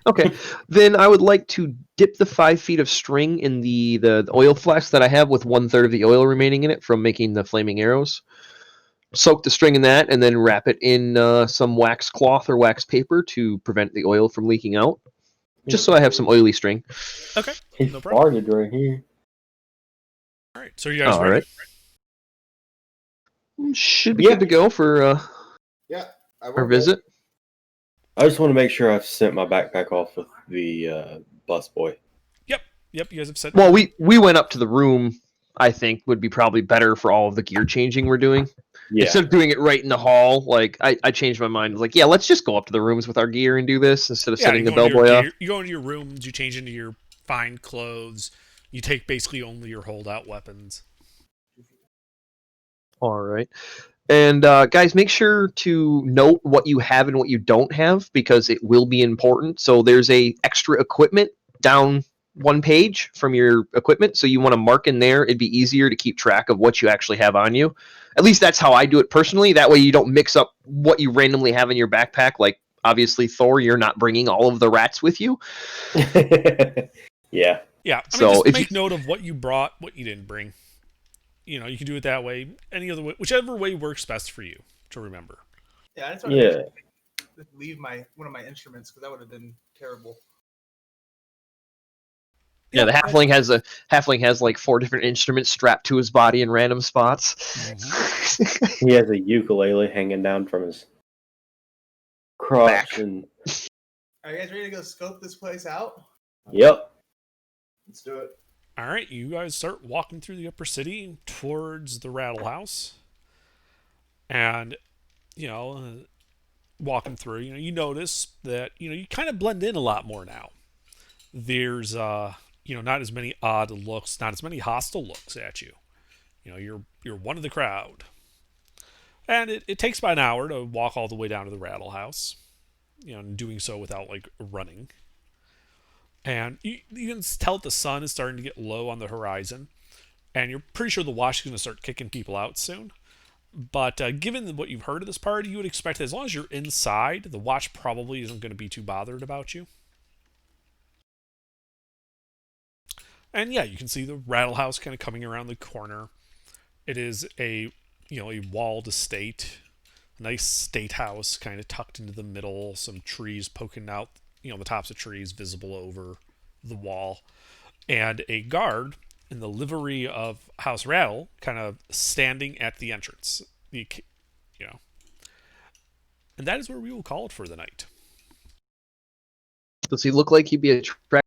Okay. Then I would like to dip the 5 feet of string in the oil flask that I have with 1/3 of the oil remaining in it from making the flaming arrows. Soak the string in that, and then wrap it in some wax cloth or wax paper to prevent the oil from leaking out. Just so I have some oily string. Okay. He No problem. farted right here. All right. So are you guys All ready? right. Should be Yeah. good to go for Yeah, I our will. visit. I just want to make sure I've sent my backpack off with the bus boy. Yep. You guys have said. Well, we went up to the room. I think would be probably better for all of the gear changing we're doing. Yeah. Instead of doing it right in the hall, like I changed my mind. Like, yeah, let's just go up to the rooms with our gear and do this instead of Yeah. setting You the go into your bellboy off. gear, you go into your rooms. You change into your fine clothes. You take basically only your holdout weapons. All right. And guys, make sure to note what you have and what you don't have because it will be important. So there's a extra equipment down one page from your equipment. So you want to mark in there. It'd be easier to keep track of what you actually have on you. At least that's how I do it personally. That way you don't mix up what you randomly have in your backpack. Like obviously Thor, you're not bringing all of the rats with you. Yeah. Yeah. I So mean, just if make note of what you brought, what you didn't bring. You know, you can do it that way. Any other way, whichever way works best for you to remember. Yeah, I just Yeah. want to leave one of my instruments because that would have been terrible. Yeah, the halfling has like 4 different instruments strapped to his body in random spots. Mm-hmm. He has a ukulele hanging down from his crotch. Back. And Are you guys ready to go scope this place out? yep. Let's do it. All right, you guys start walking through the upper city towards the Rattle House, and walking through, you notice that you kind of blend in a lot more now. There's not as many odd looks, not as many hostile looks at you. You're one of the crowd, and it takes about an hour to walk all the way down to the Rattle House. And doing so without like running. And you can tell that the sun is starting to get low on the horizon, and you're pretty sure the wash is going to start kicking people out soon. But given what you've heard of this party, you would expect that as long as you're inside, the watch probably isn't going to be too bothered about you. And yeah, you can see the Rattle House kind of coming around the corner. It is a walled estate, a nice state house kind of tucked into the middle, some trees poking out, the tops of trees visible over the wall, and a guard in the livery of House Rattle kind of standing at the entrance. And that is where we will call it for the night. Does he look like he'd be attracted